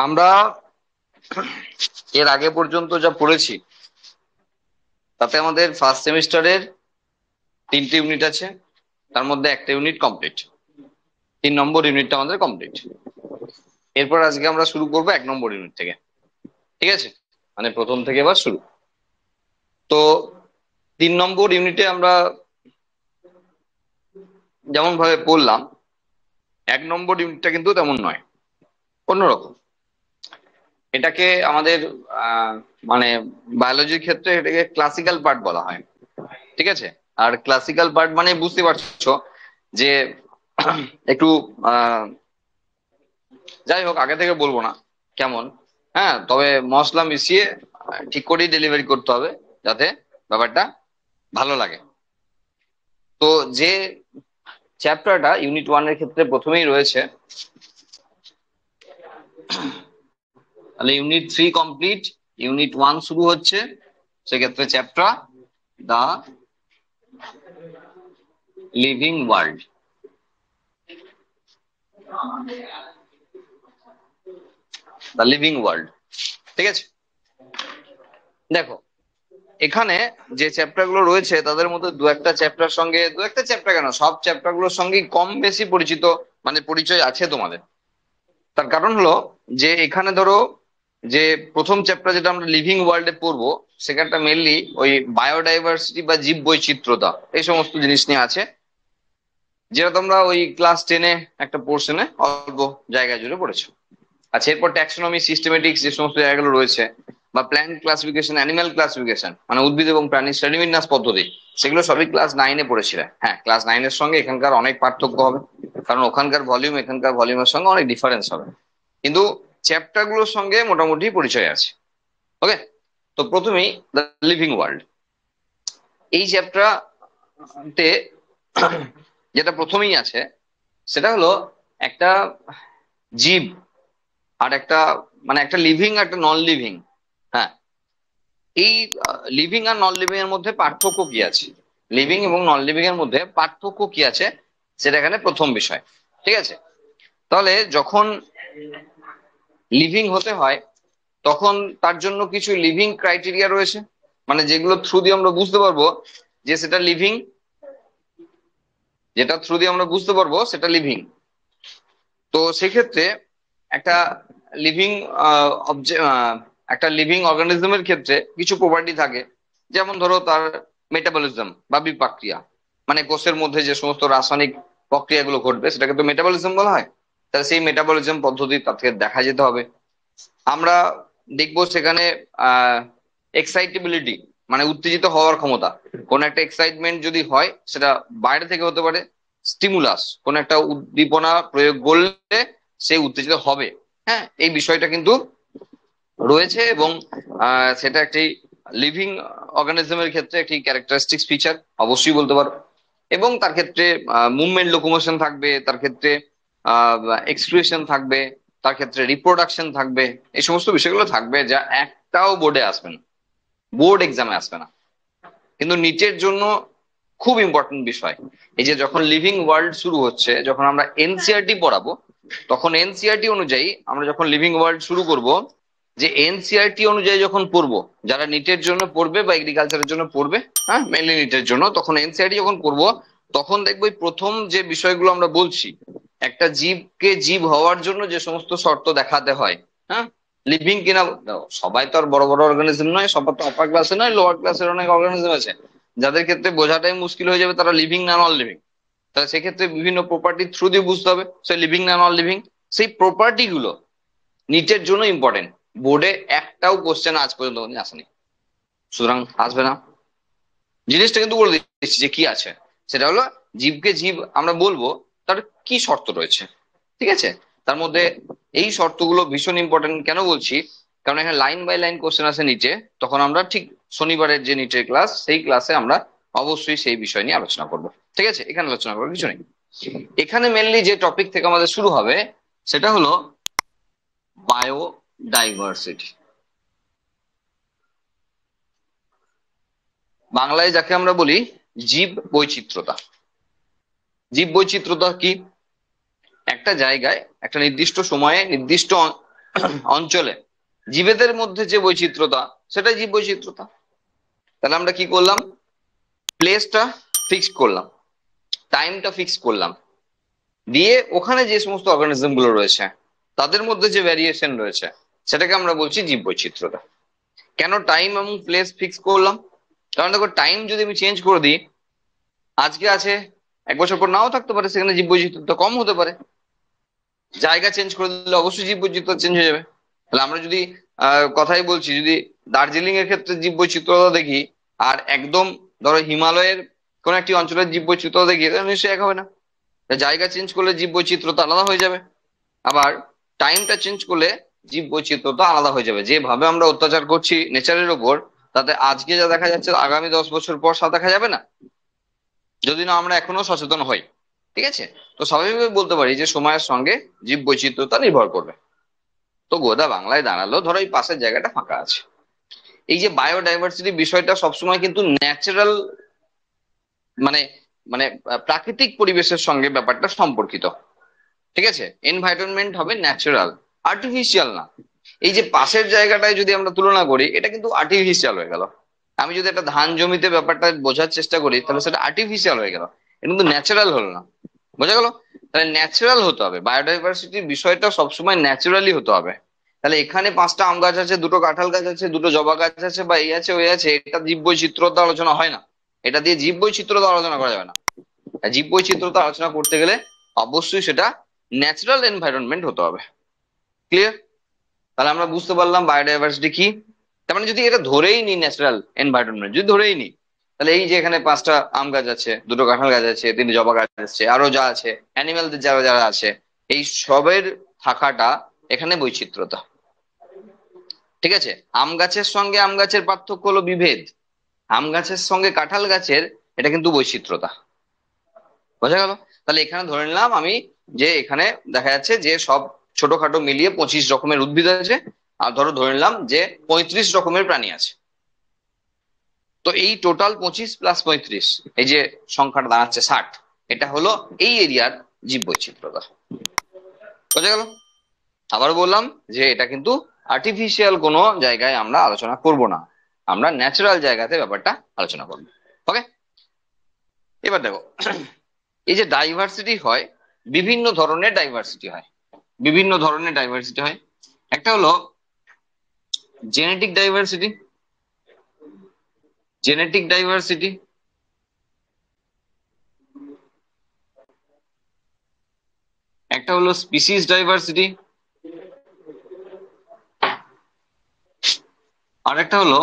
আমরা এর আগে পর্যন্ত যা পড়েছি তাতে আমাদের ফার্স্ট সেমিস্টারের 3টে ইউনিট আছে, তার মধ্যে একটা ইউনিট কমপ্লিট। 3 নম্বর ইউনিটটা আমাদের কমপ্লিট। এরপর আজকে আমরা শুরু করবো 1 নম্বর ইউনিট থেকে। ঠিক আছে, মানে প্রথম থেকে এবার শুরু। তো 3 নম্বর ইউনিটে আমরা যেমন ভাবে পড়লাম, 1 নম্বর ইউনিটটা কিন্তু তেমন নয়, অন্যরকম। এটাকে আমাদের আহ মানে বায়োলজির ক্ষেত্রে এটাকে ক্লাসিক্যাল পার্ট বলা হয়। ঠিক আছে, আর ক্লাসিক্যাল পার্ট মানে বুঝতে পারছো যে একটু আহ যাই হোক, আগে থেকে বলবো না কেমন। হ্যাঁ, তবে মশলা মিশিয়ে ঠিক করেই ডেলিভারি করতে হবে যাতে ব্যাপারটা ভালো লাগে। তো যে চ্যাপ্টারটা ইউনিট 1 এর ক্ষেত্রে প্রথমেই রয়েছে, তাহলে ইউনিট 3 কমপ্লিট, ইউনিট 1 শুরু হচ্ছে। সেক্ষেত্রে চ্যাপ্টার দা লিভিং ওয়ার্ল্ড। দা লিভিং ওয়ার্ল্ড, ঠিক আছে। দেখো, এখানে যে চ্যাপ্টার গুলো রয়েছে তাদের মধ্যে দু একটা চ্যাপ্টার কেন, সব চ্যাপ্টার গুলোর সঙ্গেই কম বেশি পরিচিত, মানে পরিচয় আছে তোমাদের। তার কারণ হলো যে এখানে ধরো যে প্রথম চ্যাপ্টার যেটা আমরা লিভিং ওয়ার্ল্ডে পড়বো, সেখানটা মেনলি ওই বায়োডাইভার্সিটি বা জীব বৈচিত্র্যতা এই সমস্ত জিনিস নিয়ে আছে, যেটা তোমরা ওই ক্লাস 10-এ একটা পোর্শনে অল্প জায়গা জুড়ে পড়েছো। আচ্ছা, এরপর ট্যাক্সোনমি, সিস্টেমেটিক্স যে সমস্ত জায়গাগুলো রয়েছে, বা প্ল্যান্ট ক্লাসিফিকেশন, অ্যানিমাল ক্লাসিফিকেশন মানে উদ্ভিদ এবং প্রাণীর শ্রেণীবিন্যাস পদ্ধতি, সেগুলো সবই ক্লাস 9-এ পড়েছিলে। হ্যাঁ, ক্লাস 9-এর সঙ্গে এখানকার অনেক পার্থক্য হবে, কারণ ওখানকার ভলিউম এখানকার ভলিউমের সঙ্গে অনেক ডিফারেন্স হবে, কিন্তু চ্যাপ্টার গুলোর সঙ্গে মোটামুটি পরিচয় আছে। ওকে, তো প্রথমেই দ্য লিভিং ওয়ার্ল্ড এই চ্যাপ্টারতে যেটা প্রথমেই আছে সেটা হলো একটা জীব আর একটা, মানে একটা লিভিং আর একটা নন লিভিং। হ্যাঁ, এই লিভিং আর নন লিভিং এর মধ্যে পার্থক্য কি আছে, লিভিং এবং নন লিভিং এর মধ্যে পার্থক্য কি আছে, সেটা এখানে প্রথম বিষয়। ঠিক আছে, তাহলে যখন লিভিং হতে হয় তখন তার জন্য কিছু লিভিং ক্রাইটেরিয়া রয়েছে, মানে যেগুলো থ্রু দিয়ে আমরা বুঝতে পারবো যে সেটা লিভিং, যেটা থ্রু দিয়ে আমরা বুঝতে পারবো সেটা লিভিং। তো সেক্ষেত্রে একটা লিভিং একটা লিভিং অর্গানিজমের ক্ষেত্রে কিছু প্রপার্টি থাকে, যেমন ধরো তার মেটাবলিজম বা বিপাক্রিয়া, মানে কোষের মধ্যে যে সমস্ত রাসায়নিক প্রক্রিয়াগুলো ঘটবে সেটাকে তো মেটাবলিজম বলা হয়। তাহলে সেই মেটাবলিজম পদ্ধতি তাকে দেখা যেতে হবে। আমরা দেখবো সেখানে এক্সাইটেবিলিটি, মানে উত্তেজিত হওয়ার ক্ষমতা। কোন একটা এক্সাইটমেন্ট যদি হয় সেটা বাইরে থেকে হতে পারে, স্টিমুলাস কোন একটা উদ্দীপনা প্রয়োগ করলে সে উত্তেজিত হবে। হ্যাঁ, এই বিষয়টা কিন্তু রয়েছে, এবং সেটা একটি লিভিং অর্গানিজমের ক্ষেত্রে একটি ক্যারেক্টারিস্টিক্স ফিচার অবশ্যই বলতে পারো। এবং তার ক্ষেত্রে মুভমেন্ট, লোকোমোশন থাকবে, তার ক্ষেত্রে এক্সক্রিয়েশন থাকবে, তার ক্ষেত্রে রিপ্রোডাকশন থাকবে। এই সমস্ত বিষয়গুলো থাকবে যা একটাও বোর্ডে আসবে না, বোর্ড এক্সামে আসবে না, কিন্তু নিটের জন্য খুব ইম্পর্টেন্ট বিষয়। এই যে যখন লিভিং ওয়ার্ল্ড শুরু হচ্ছে, যখন আমরা এনসিআরটি পড়াবো, তখন এনসিআরটি অনুযায়ী আমরা যখন লিভিং ওয়ার্ল্ড শুরু করব, যে এনসিআরটি অনুযায়ী যখন পড়বো, যারা নিটের জন্য পড়বে বা এগ্রিকালচারের জন্য পড়বে, হ্যাঁ মেনলি নিটের জন্য, তখন এনসিআরটি যখন পড়বো তখন দেখবো প্রথম যে বিষয়গুলো আমরা বলছি, একটা জীবকে জীব হওয়ার জন্য যে সমস্ত শর্ত দেখাতে হয়। হ্যাঁ, লিভিং কিনা, সবাই তো আর বড় বড় অর্গানিজম নয়, সবার তো আপার ক্লাসে নয়, লোয়ার ক্লাসের অনেক অর্গানিজম আছে যাদের ক্ষেত্রে বোঝাটাই মুশকিল হয়ে যাবে তারা লিভিং না নন লিভিং। তাহলে সেক্ষেত্রে বিভিন্ন প্রপার্টি থ্রু দিয়ে বুঝতে হবে সে লিভিং না নন লিভিং। সেই প্রপার্টি গুলো নিটের জন্য ইম্পর্টেন্ট, বোর্ডে একটাও কোশ্চেন আজ পর্যন্ত আসেনি, সুতরাং আসবে না। জিনিসটা কিন্তু বলে দিচ্ছি যে কি আছে, সেটা হলো জীবকে জীব আমরা বলবো তার কি শর্ত রয়েছে। ঠিক আছে, তার মধ্যে এই শর্তগুলো ভীষণ ইম্পর্টেন্ট। কেন বলছি, কারণ এখানে লাইন বাই লাইন কোশ্চেন আছে নিচে, তখন আমরা ঠিক শনিবারের যে নিচের ক্লাস সেই ক্লাসে আমরা অবশ্যই সেই বিষয় নিয়ে আলোচনা করব। ঠিক আছে, এখানে আলোচনা করার কিছু নেই। এখানে মেনলি যে টপিক থেকে আমাদের শুরু হবে সেটা হলো বায়োডাইভার্সিটি, বাংলায় যাকে আমরা বলি জীব বৈচিত্র্যতা। জীব বৈচিত্র্যতা কি, একটা জায়গায় একটা নির্দিষ্ট সময়ে নির্দিষ্ট অঞ্চলে জীবেদের মধ্যে যে বৈচিত্র্যতা, সেটাই জীব বৈচিত্র্যতা। তাহলে আমরা কি করলাম, প্লেসটা ফিক্স করলাম, টাইমটা ফিক্স করলাম, দিয়ে ওখানে যে সমস্ত অর্গানিজম গুলো রয়েছে তাদের মধ্যে যে ভ্যারিয়েশন রয়েছে সেটাকে আমরা বলছি জীব বৈচিত্র্যতা। কেন টাইম এবং প্লেস ফিক্স করলাম? কারণ দেখো, টাইম যদি আমি চেঞ্জ করে দিই, আজকে আছে, 1 বছর পর নাও থাকতে পারে, সেখানে জীব বৈচিত্র্যতা কম হতে পারে। জায়গা চেঞ্জ করে দিলে অবশ্যই জীব বৈচিত্র্য চেঞ্জ হয়ে যাবে। তাহলে আমরা যদি কথাই বলছি, যদি দার্জিলিং এর ক্ষেত্রে জীব বৈচিত্র্যতা দেখি, আর একদম ধরো হিমালয়ের কোন একটি অঞ্চলের জীব বৈচিত্র্য দেখি, তাহলে নিশ্চয়ই এক হবে না। জায়গা চেঞ্জ করলে জীব বৈচিত্র্যতা আলাদা হয়ে যাবে, আবার টাইমটা চেঞ্জ করলে জীব বৈচিত্র্যতা আলাদা হয়ে যাবে। যেভাবে আমরা অত্যাচার করছি নেচারের ওপর, তাতে আজকে যা দেখা যাচ্ছে আগামী 10 বছর পর তা দেখা যাবে না, যদি না আমরা এখনো সচেতন হই। ঠিক আছে? তো স্বাভাবিকভাবে বলতে পারি যে সময়ের সঙ্গে জীব বৈচিত্র্যতা নির্ভর করবে। তো গোদা বাংলায় দাঁড়ালো, ধরো এই পাশের জায়গাটা ফাঁকা আছে। এই যে বায়োডাইভার্সিটি বিষয়টা সবসময় কিন্তু ন্যাচারাল, মানে মানে প্রাকৃতিক পরিবেশের সঙ্গে ব্যাপারটা সম্পর্কিত। ঠিক আছে? এনভায়রনমেন্ট হবে ন্যাচারাল, আর্টিফিশিয়াল না। এই যে পাশের জায়গাটায় যদি আমরা তুলনা করি, এটা কিন্তু আর্টিফিশিয়াল হয়ে গেল। আমি যদি একটা ধান জমিতে ব্যাপারটা বোঝার চেষ্টা করি, তাহলে সেটা আর্টিফিশিয়াল হয়ে গেল, এটা কিন্তু ন্যাচারাল হলো না। বোঝা গেল? তাহলে ন্যাচারাল হতে হবে, বায়োডাইভার্সিটির বিষয়টা সবসময় ন্যাচারালি হতে হবে। তাহলে এখানে 5টা আম গাছ আছে, 2টো কাঁঠাল গাছ আছে, 2টো জবা গাছ আছে, বা এই আছে ওই আছে, এটা জীব বৈচিত্র্যতা আলোচনা হয় না। এটা দিয়ে জীব বৈচিত্র্যতা আলোচনা করা যাবে না। জীব বৈচিত্র্যতা আলোচনা করতে গেলে অবশ্যই সেটা ন্যাচারাল এনভায়রনমেন্ট হতে হবে। ক্লিয়ার? তাহলে আমরা বুঝতে পারলাম বায়োডাইভার্সিটি কি। তার মানে যদি এটা ধরেই নি ন্যাচারাল এনভায়রনমেন্ট, যদি ধরেই নি, তাহলে এই যে এখানে 5টা আম গাছ আছে, 2টো কাঁঠাল গাছ আছে, 3টে জবা গাছ আছে, আরো যা আছে, অ্যানিমালদের যারা যারা আছে, এই সবের থাকাটা এখানে বৈচিত্র্যতা। ঠিক আছে? আম গাছের সঙ্গে আম গাছের পার্থক্য হলো বিভেদ, আম গাছের সঙ্গে কাঁঠাল গাছের এটা কিন্তু বৈচিত্র্যতা। বোঝা গেল? তাহলে এখানে ধরে নিলাম আমি যে এখানে দেখা যাচ্ছে যে সব ছোটখাটো মিলিয়ে 25 রকমের উদ্ভিদ আছে, আর ধরো ধরে নিলাম যে 35 রকমের প্রাণী আছে। তো এই টোটাল 25 + 35, এই যে সংখ্যাটা দাঁড়াচ্ছে 60, এটা হলো এই এরিয়ার জীব বৈচিত্র্যতা। বোঝা গেল? আবার বললাম যে এটা কিন্তু আর্টিফিশিয়াল কোনো জায়গায় আমরা আলোচনা করব না, আমরা ন্যাচারাল জায়গাতে ব্যাপারটা আলোচনা করবো। ওকে? এবার দেখো, এই যে ডাইভার্সিটি হয়, বিভিন্ন ধরনের ডাইভার্সিটি হয়, বিভিন্ন ধরনের ডাইভার্সিটি হয়। একটা হলো জেনেটিক ডাইভার্সিটি, জেনেটিক ডাইভার্সিটি। একটা হলো স্পিসিস ডাইভার্সিটি, আর একটা হলো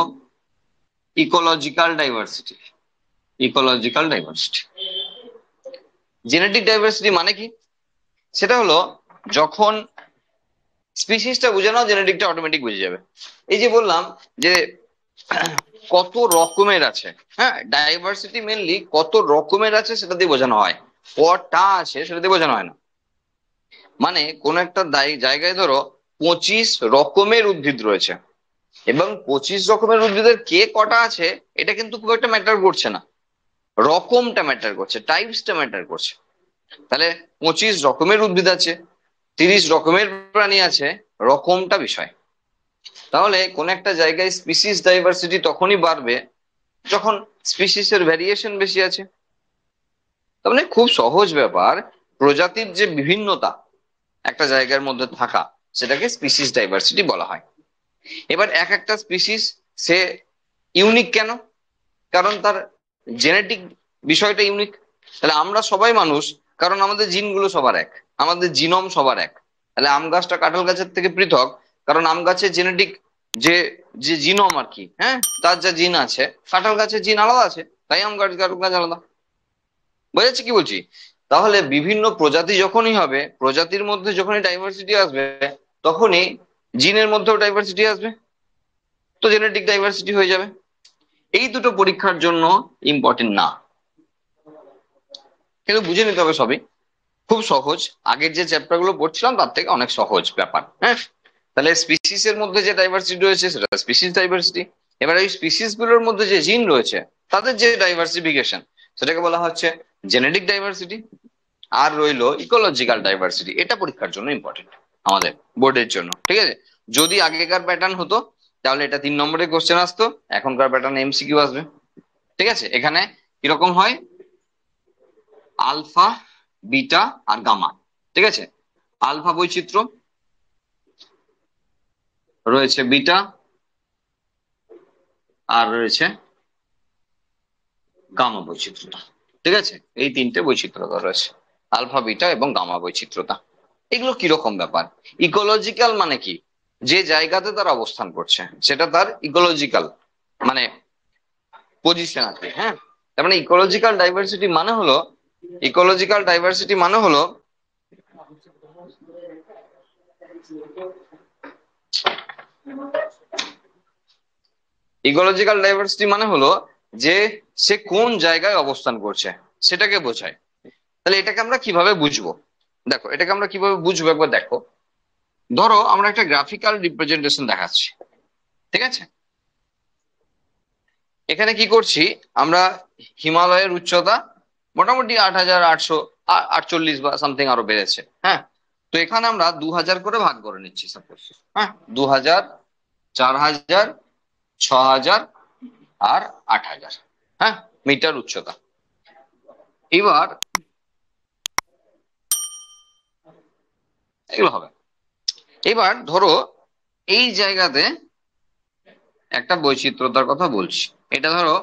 ecological diversity, ecological diversity. Genetic diversity মানে কি? সেটা হলো যখন স্পিসিসটা বুঝে নাও, জেনেটিকটা অটোমেটিক বুঝে যাবে। এই যে বললাম যে কত রকমের আছে, হ্যাঁ, ডাইভার্সিটি মেনলি কত রকমের আছে সেটা দিয়ে বোঝানো হয়, কটা আছে সেটা দিয়ে বোঝানো হয় না। মানে কোন একটা জায়গায় ধরো 25 রকমের উদ্ভিদ রয়েছে, এবং 25 রকমের উদ্ভিদের কে কটা আছে এটা কিন্তু খুব একটা ম্যাটার করছে না, রকমটা ম্যাটার করছে, টাইপসটা ম্যাটার করছে। তাহলে 25 রকমের উদ্ভিদ আছে, 30 রকমের প্রাণী আছে, রকমটা বিষয়। তাহলে কোন একটা জায়গায় স্পিসিস ডাইভার্সিটি তখনই বাড়বে যখন স্পিসিসের ভ্যারিয়েশন বেশি আছে। তার মানে খুব সহজ ব্যাপার, প্রজাতির যে বিভিন্নতা একটা জায়গার মধ্যে থাকা, সেটাকে স্পিসিস ডাইভার্সিটি বলা হয়। এবার এক একটা স্পিসিস সে ইউনিক কেন? কারণ তার জেনেটিক বিষয়টা ইউনিক। তাহলে আমরা সবাই মানুষ, কারণ আমাদের জিনগুলো সবার এক, আমাদের জিনোম সবার এক। তাহলে আম গাছটা কাঁঠাল গাছের থেকে পৃথক, কারণ আম গাছের জেনেটিক যে যে জিনোম আর কি, হ্যাঁ, তার যা জিন আছে, কাঁঠাল গাছের জিন আলাদা আছে, তাই আম গাছ কাঁঠাল গাছ আলাদা। বুঝাচ্ছি কি বলছি? তাহলে বিভিন্ন প্রজাতি যখনই হবে, প্রজাতির মধ্যে যখনই ডাইভার্সিটি আসবে, তখনই জিনের মধ্যেও ডাইভার্সিটি আসবে, তো জেনেটিক ডাইভার্সিটি হয়ে যাবে। এই দুটো পরীক্ষার জন্য ইম্পর্টেন্ট না, কিন্তু বুঝে নিতে হবে সবই, খুব সহজ। আগের যে চ্যাপ্টার গুলো পড়ছিলাম তার থেকে অনেক সহজ ব্যাপার, হ্যাঁ। তাহলে স্পিসিস এর মধ্যে যে ডাইভার্সিটি রয়েছে সেটা স্পিসিস ডাইভার্সিটি। এবার এই স্পিসিস গুলোর মধ্যে যে জিন রয়েছে তাদের যে ডাইভার্সিফিকেশন, সেটাকে বলা হচ্ছে জেনেটিক ডাইভার্সিটি। আর রইলো ইকোলজিক্যাল ডাইভার্সিটি, এটা পরীক্ষার জন্য ইম্পর্টেন্ট। আমাদের বোর্ডের জন্য, ঠিক আছে। যদি আগেকার প্যাটার্ন হতো তাহলে এটা 3 নম্বরের কোশ্চেন আসতো, এখনকার প্যাটার্ন এমসিকিউ আসবে, ঠিক আছে। এখানে কিরকম হয়, আলফা, বিটা আর গামা, ঠিক আছে। আলফা বৈচিত্র্য রয়েছে, বিটা আর রয়েছে গামা বৈচিত্র্যটা, ঠিক আছে। এই 3টে বৈচিত্র্যতা রয়েছে, আলফা, বিটা এবং গামা বৈচিত্র্যতা। এগুলো কিরকম ব্যাপার? ইকোলজিক্যাল মানে কি, যে জায়গাতে তার অবস্থান করছে সেটা তার ইকোলজিক্যাল মানে পজিশন আছে, হ্যাঁ। তার মানে ইকোলজিক্যাল ডাইভার্সিটি মানে হলো, ইকোলজিক্যাল ডাইভার্সিটি মানে হলো ইকোলজিক্যাল ডাইভার্সিটি মানে হলো যে সে কোন জায়গায় অবস্থান করছে সেটাকে বোঝায়। তাহলে এটাকে আমরা কিভাবে বুঝবো? দেখো, এটাকে আমরা কিভাবে বুঝবো একবার দেখো। ধরো আমরা একটা গ্রাফিক্যাল রিপ্রেজেন্টেশন দেখাচ্ছি, ঠিক আছে। এখানে কি করছি আমরা, হিমালয়ের উচ্চতা মোটামুটি 8,848 বা সামথিং আরো বেড়েছে, হ্যাঁ। তো এখানে আমরা 2,000 করে ভাগ করে নিচ্ছি সাপোজ, হ্যাঁ। 2,000, 4,000, 6,000 আর 8,000, হ্যাঁ, মিটার উচ্চতা। এবার এগুলো হবে। এবার ধরো এই জায়গাতে একটা বৈচিত্র্যতার কথা বলছি, এটা ধরো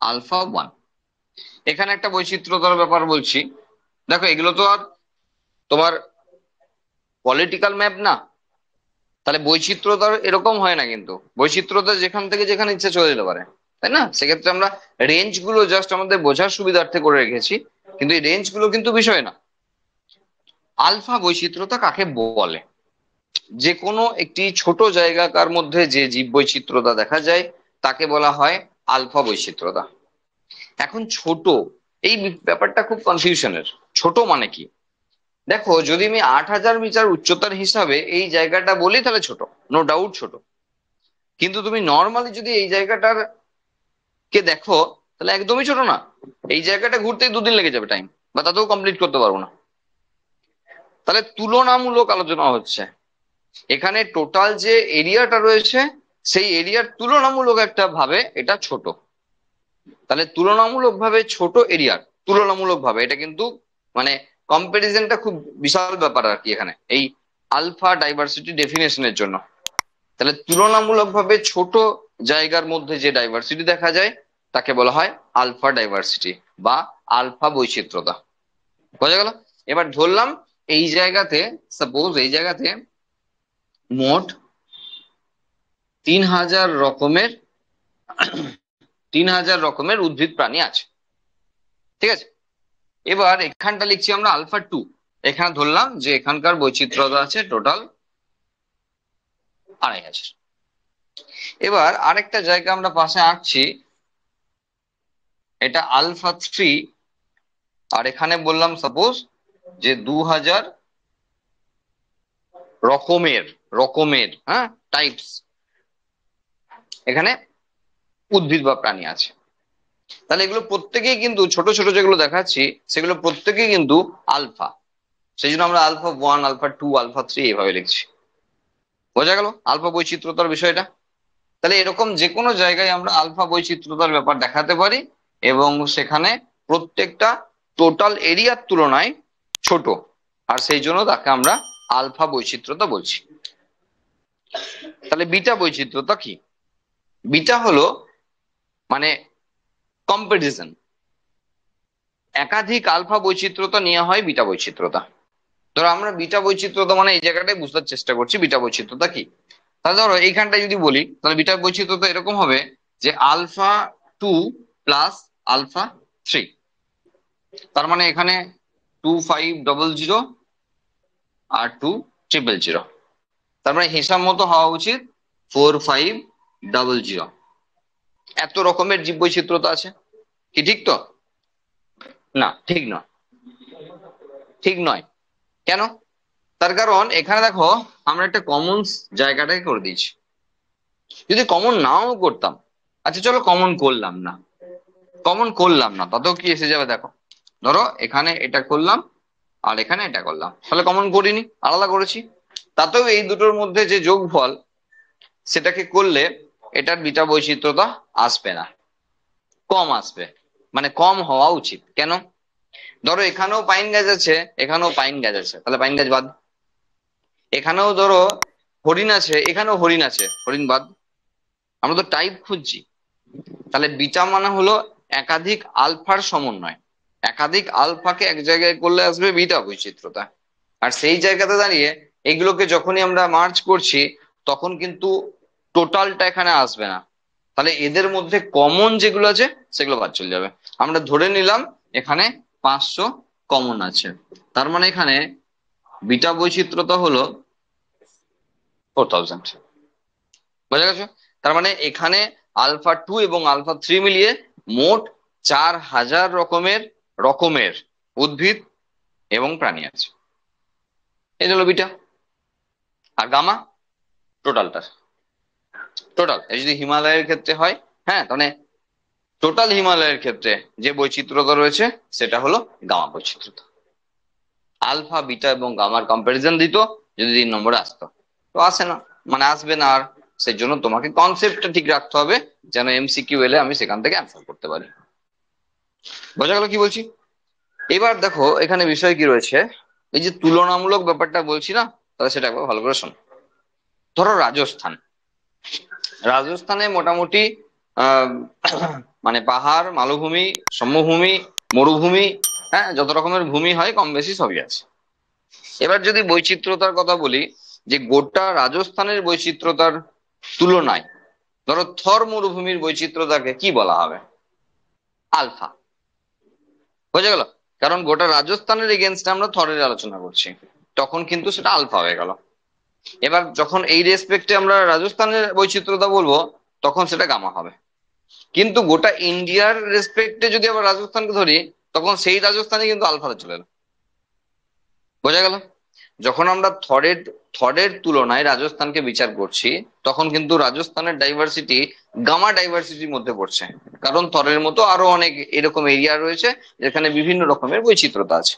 আলফা 1। এখানে একটা বৈচিত্র্যতার ব্যাপার বলছি। দেখো এগুলো তো আর তোমার পলিটিক্যাল ম্যাপ না, তাহলে বৈচিত্র্যতার এরকম হয় না, কিন্তু বৈচিত্র্যতা যেখান থেকে যেখানে ইচ্ছে চলে যেতে পারে, তাই না। সেক্ষেত্রে আমরা রেঞ্জ গুলো জাস্ট আমাদের বোঝার সুবিধার্থে করে রেখেছি, কিন্তু এই রেঞ্জ গুলো কিন্তু বিষয় না। আলফা বৈচিত্র্যতা কাকে বলে? যে কোনো একটি ছোট জায়গাকার মধ্যে যে জীব বৈচিত্র্যতা দেখা যায় তাকে বলা হয় আলফা বৈচিত্র্যতা। এখন ছোট, এই ব্যাপারটা খুব কনফিউশনের। ছোট মানে কি? দেখো, যদি আমি 8,000 মিটার উচ্চতার হিসাবে এই জায়গাটা বলি তাহলে ছোট, নো ডাউট ছোট। কিন্তু তুমি নর্মালি যদি এই জায়গাটার কে দেখো তাহলে একদমই ছোট না। এই জায়গাটা ঘুরতেই 2 দিন লেগে যাবে টাইম, বা তাতেও কমপ্লিট করতে পারবো না। তাহলে তুলনামূলক আলোচনা হচ্ছে এখানে, টোটাল যে এরিয়াটা রয়েছে সেই এরিয়ার তুলনামূলক একটা ভাবে এটা ছোট। তাহলে তুলনামূলক ভাবে ছোট এরিয়ার, তুলনামূলক ভাবে, এটা কিন্তু মানে কম্পারিজনটা খুব বিশাল ব্যাপার আর কি এখানে এই আলফা ডাইভার্সিটি ডেফিনেশনের জন্য। তাহলে তুলনামূলক ভাবে ছোট জায়গার মধ্যে যে ডাইভার্সিটি দেখা যায় তাকে বলা হয় আলফা ডাইভার্সিটি বা আলফা বৈচিত্র্যতা। বোঝা গেল? এবার ধরলাম এই জায়গাতে, সাপোজ এই জায়গাতে মোট 3,000 রকমের 3,000 রকমের উদ্ভিদ প্রাণী আছে, ঠিক আছে। এবার এখানটা লিখছি আমরা আলফা 2। এখানে ধরলাম যে এখানকার বৈচিত্র্যতা আছে টোটাল 2,500। এবার আরেকটা জায়গা আমরা পাশে আঁকছি, এটা আলফা 3। আর এখানে বললাম সাপোজ যে 2,000 রকমের রকমের হ্যাঁ, টাইপস এখানে উদ্ভিদ বা প্রাণী আছে। তাহলে এগুলো প্রত্যেকেই কিন্তু, ছোট ছোট যেগুলো দেখাচ্ছি সেগুলো প্রত্যেকেই কিন্তু আলফা। সেই জন্য আমরা আলফা 1, আলফা 2, আলফা 3 এইভাবে লিখছি। বোঝা গেল আলফা বৈচিত্র্যতার বিষয়টা? তাহলে এরকম যে কোনো জায়গায় আমরা আলফা বৈচিত্র্যতার ব্যাপার দেখাতে পারি, এবং সেখানে প্রত্যেকটা টোটাল এরিয়ার তুলনায় ছোট, আর সেই জন্য তাকে আমরা আলফা বৈচিত্র্যতা বলছি। তাহলে বিটা বৈচিত্র্যতা কি? বিটা হলো মানে কম্পারিজন, একাধিক আলফা বৈচিত্র্যতা নিয়ে হয় বিটা বৈচিত্র্যতা। ধরো আমরা বিটা বৈচিত্র্যতা মানে এই জায়গাটাই বুঝতে চেষ্টা করছি বিটা বৈচিত্র্যতা কি। তাহলে ধরো এইখানটা যদি বলি তাহলে বিটা বৈচিত্র্যতা এরকম হবে যে আলফা 2 প্লাস আলফা 3। তার মানে এখানে 2,500 আর 2,000। তার মানে হিসাব মতো হওয়া উচিত 4,500। এত রকমের জীব বৈচিত্র্যতা আছে, কি ঠিক তো? না, ঠিক নয়, ঠিক নয়। কেন? তার কারণ এখানে দেখো আমরা একটা কমন জায়গাটাকে করে দিয়েছি। যদি কমন নাও করতাম, আচ্ছা চলো কমন করলাম না তাতেও কি এসে যাবে দেখো। ধরো এখানে এটা করলাম আর এখানে এটা করলাম, তাহলে কমন করিনি, আলাদা করেছি। তাতেও এই দুটোর মধ্যে যে যোগফল সেটাকে করলে এটার বিটা বৈচিত্র্যতা আসবে না, কম আসবে, মানে কম হওয়া উচিত। কেন? ধরো এখানেও পাইন গাছ আছে, এখানেও পাইন গাছ আছে, তাহলে পাইন গাছ বাদ। এখানেও ধরো হরিণ আছে, এখানেও হরিণ আছে, হরিণ বাদ। আমরা তো টাইপ খুঁজছি, তাহলে বিটা মানে হলো একাধিক আলফার সমন্বয়। একাধিক আলফাকে এক জায়গায় করলে আসবে বিটা বৈচিত্র্যতা। আর সেই জায়গাতে দাঁড়িয়ে এগুলোকে যখনই আমরা মার্চ করছি তখন কিন্তু টোটালটা এখানে আসবে না, তাহলে এদের মধ্যে কমন যেগুলো আছে সেগুলো বাদ চলে যাবে। আমরা ধরে নিলাম এখানে 500 কমন আছে, তার মানে এখানে বিটা বৈচিত্র্যতা হলো 4000। বোঝা গেছে? তার মানে এখানে আলফা 2 এবং আলফা 3 মিলিয়ে মোট 4000 রকমের রকমের উদ্ভিদ এবং প্রাণী আছে। এই হলো বিটা। আর গামা টোটালটার, টোটাল এই যদি হিমালয়ের ক্ষেত্রে হয়, হ্যাঁ, তাহলে টোটাল হিমালয়ের ক্ষেত্রে যে বৈচিত্র্যতা রয়েছে সেটা হলো গামা বৈচিত্র্যতা। আলফা বিটা এবং গামার কম্পারিজন দিত যদি 3 নম্বরে আসতো, তো আসে না, মানে আসবে না। আর সেই জন্য তোমাকে কনসেপ্টটা ঠিক রাখতে হবে যেন এমসিকিউ এলে আমি সেখান থেকে অ্যান্সার করতে পারি। বোঝা গেল কি বলছি? এবার দেখো এখানে বিষয় কি রয়েছে, এই যে তুলনামূলক ব্যাপারটা বলছি না, তাহলে সেটা একবার ভালো করে শোনো। ধরো রাজস্থান, রাজস্থানে মোটামুটি আহ মানে পাহাড়, মালভূমি, সমভূমি, মরুভূমি, হ্যাঁ, যত রকমের ভূমি হয় কম বেশি সবই আছে। এবার যদি বৈচিত্র্যতার কথা বলি, যে গোটা রাজস্থানের বৈচিত্র্যতার তুলনায় ধরো থর মরুভূমির বৈচিত্র্যতাকে কি বলা হবে? আলফা। বোঝা গেল? কারণ গোটা রাজস্থানের এগেনস্টে আমরা থরের আলোচনা করছি, তখন কিন্তু সেটা আলফা হয়ে গেল। এবার যখন এই রেসপেক্টে আমরা রাজস্থানের বৈচিত্র্যতা বলবো তখন সেটা গামা হবে। কিন্তু গোটা ইন্ডিয়ার রেসপেক্টে যদি আবার রাজস্থানকে ধরি তখন সেই রাজস্থানে কিন্তু আলফাতে চলে এলো। বোঝা গেল? যখন আমরা থরের থরের তুলনায় রাজস্থানকে বিচার করছি তখন কিন্তু রাজস্থানের ডাইভার্সিটি গামা ডাইভার্সিটির মধ্যে পড়ছে, কারণ থরের মতো আরো অনেক এরকম এরিয়া রয়েছে যেখানে বিভিন্ন রকমের বৈচিত্র্যতা আছে।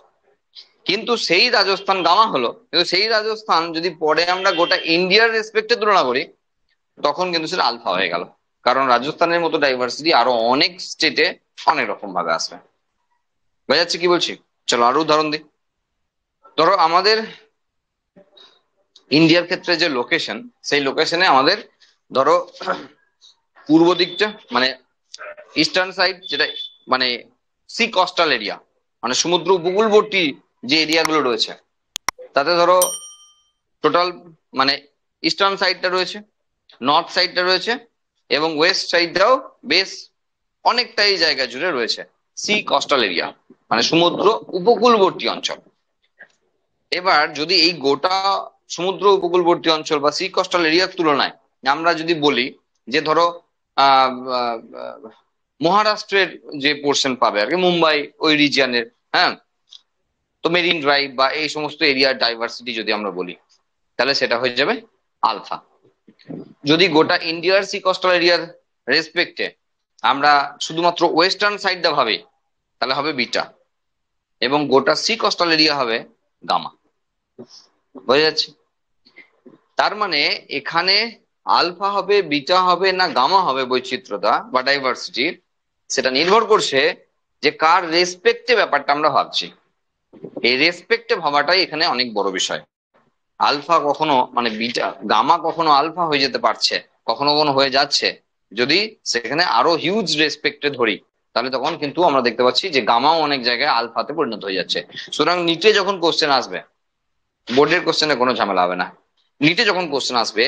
কিন্তু সেই রাজস্থান গামা হলো, কিন্তু সেই রাজস্থান যদি পরে আমরা গোটা ইন্ডিয়ার রেসপেক্টে তুলনা করি তখন কিন্তু সেটা আলফা হয়ে গেল, কারণ রাজস্থানের মতো ডাইভার্সিটি আরো অনেক স্টেটে অনেক রকম ভাবে আসবে। বোঝা যাচ্ছে কি বলছি? চলো আরো উদাহরণ দিই। ধরো আমাদের ইন্ডিয়ার ক্ষেত্রে যে লোকেশন, সেই লোকেশনে আমাদের ধরো পূর্ব দিকটা মানে ইস্টার্ন সাইড, যেটা মানে সি কোস্টাল এরিয়া, মানে সমুদ্র উপকূলবর্তী যে এরিয়াগুলো রয়েছে তাতে ধরো টোটাল মানে ইস্টার্ন সাইডটা রয়েছে, নর্থ সাইডটা রয়েছে এবং ওয়েস্ট সাইডটাও বেশ অনেকটাই জায়গা জুড়ে রয়েছে সি কোস্টাল এরিয়া, মানে সমুদ্র উপকূলবর্তী অঞ্চল। এবার যদি এই গোটা সমুদ্র উপকূলবর্তী অঞ্চল বা সি কোস্টাল এরিয়ার তুলনায় আমরা যদি বলি যে ধরো আহ আহ, মহারাষ্ট্রের যে পোর্শন পাবে আর কি, মুম্বাই ওই রিজিয়নের, হ্যাঁ, তো মেরিন ড্রাইভ বা এই সমস্ত এরিয়ার ডাইভার্সিটি যদি আমরা বলি তাহলে সেটা হয়ে যাবে আলফা। যদি গোটা ইন্ডিয়ার সি কোস্টাল এরিয়ার রেসপেক্টে আমরা শুধুমাত্র ওয়েস্টার্ন সাইডটা ভাবি তাহলে হবে বিটা, এবং গোটা সি কোস্টাল এরিয়া হবে গামা। বোঝা যাচ্ছে? তার মানে এখানে আলফা হবে, বিটা হবে না গামা হবে বৈচিত্র্যতা বা ডাইভার্সিটি, সেটা নির্ভর করছে যে কার রেসপেক্টে ব্যাপারটা আমরা ভাবছি। এই রেসপেক্টে ভাবাটাই এখানে অনেক বড় বিষয়। আলফা কখনো মানে বিটা গামা কখনো আলফা হয়ে যেতে পারছে, কখনো কখনো হয়ে যাচ্ছে, যদি সেখানে আরো হিউজ রেসপেক্টে ধরি তাহলে তখন কিন্তু আমরা দেখতে পাচ্ছি যে গামাও অনেক জায়গায় আলফাতে পরিণত হয়ে যাচ্ছে। সুতরাং নিটে যখন কোশ্চেন আসবে, বোর্ডের কোশ্চেনে কোনো ঝামেলা হবে না, নিটে যখন কোশ্চেন আসবে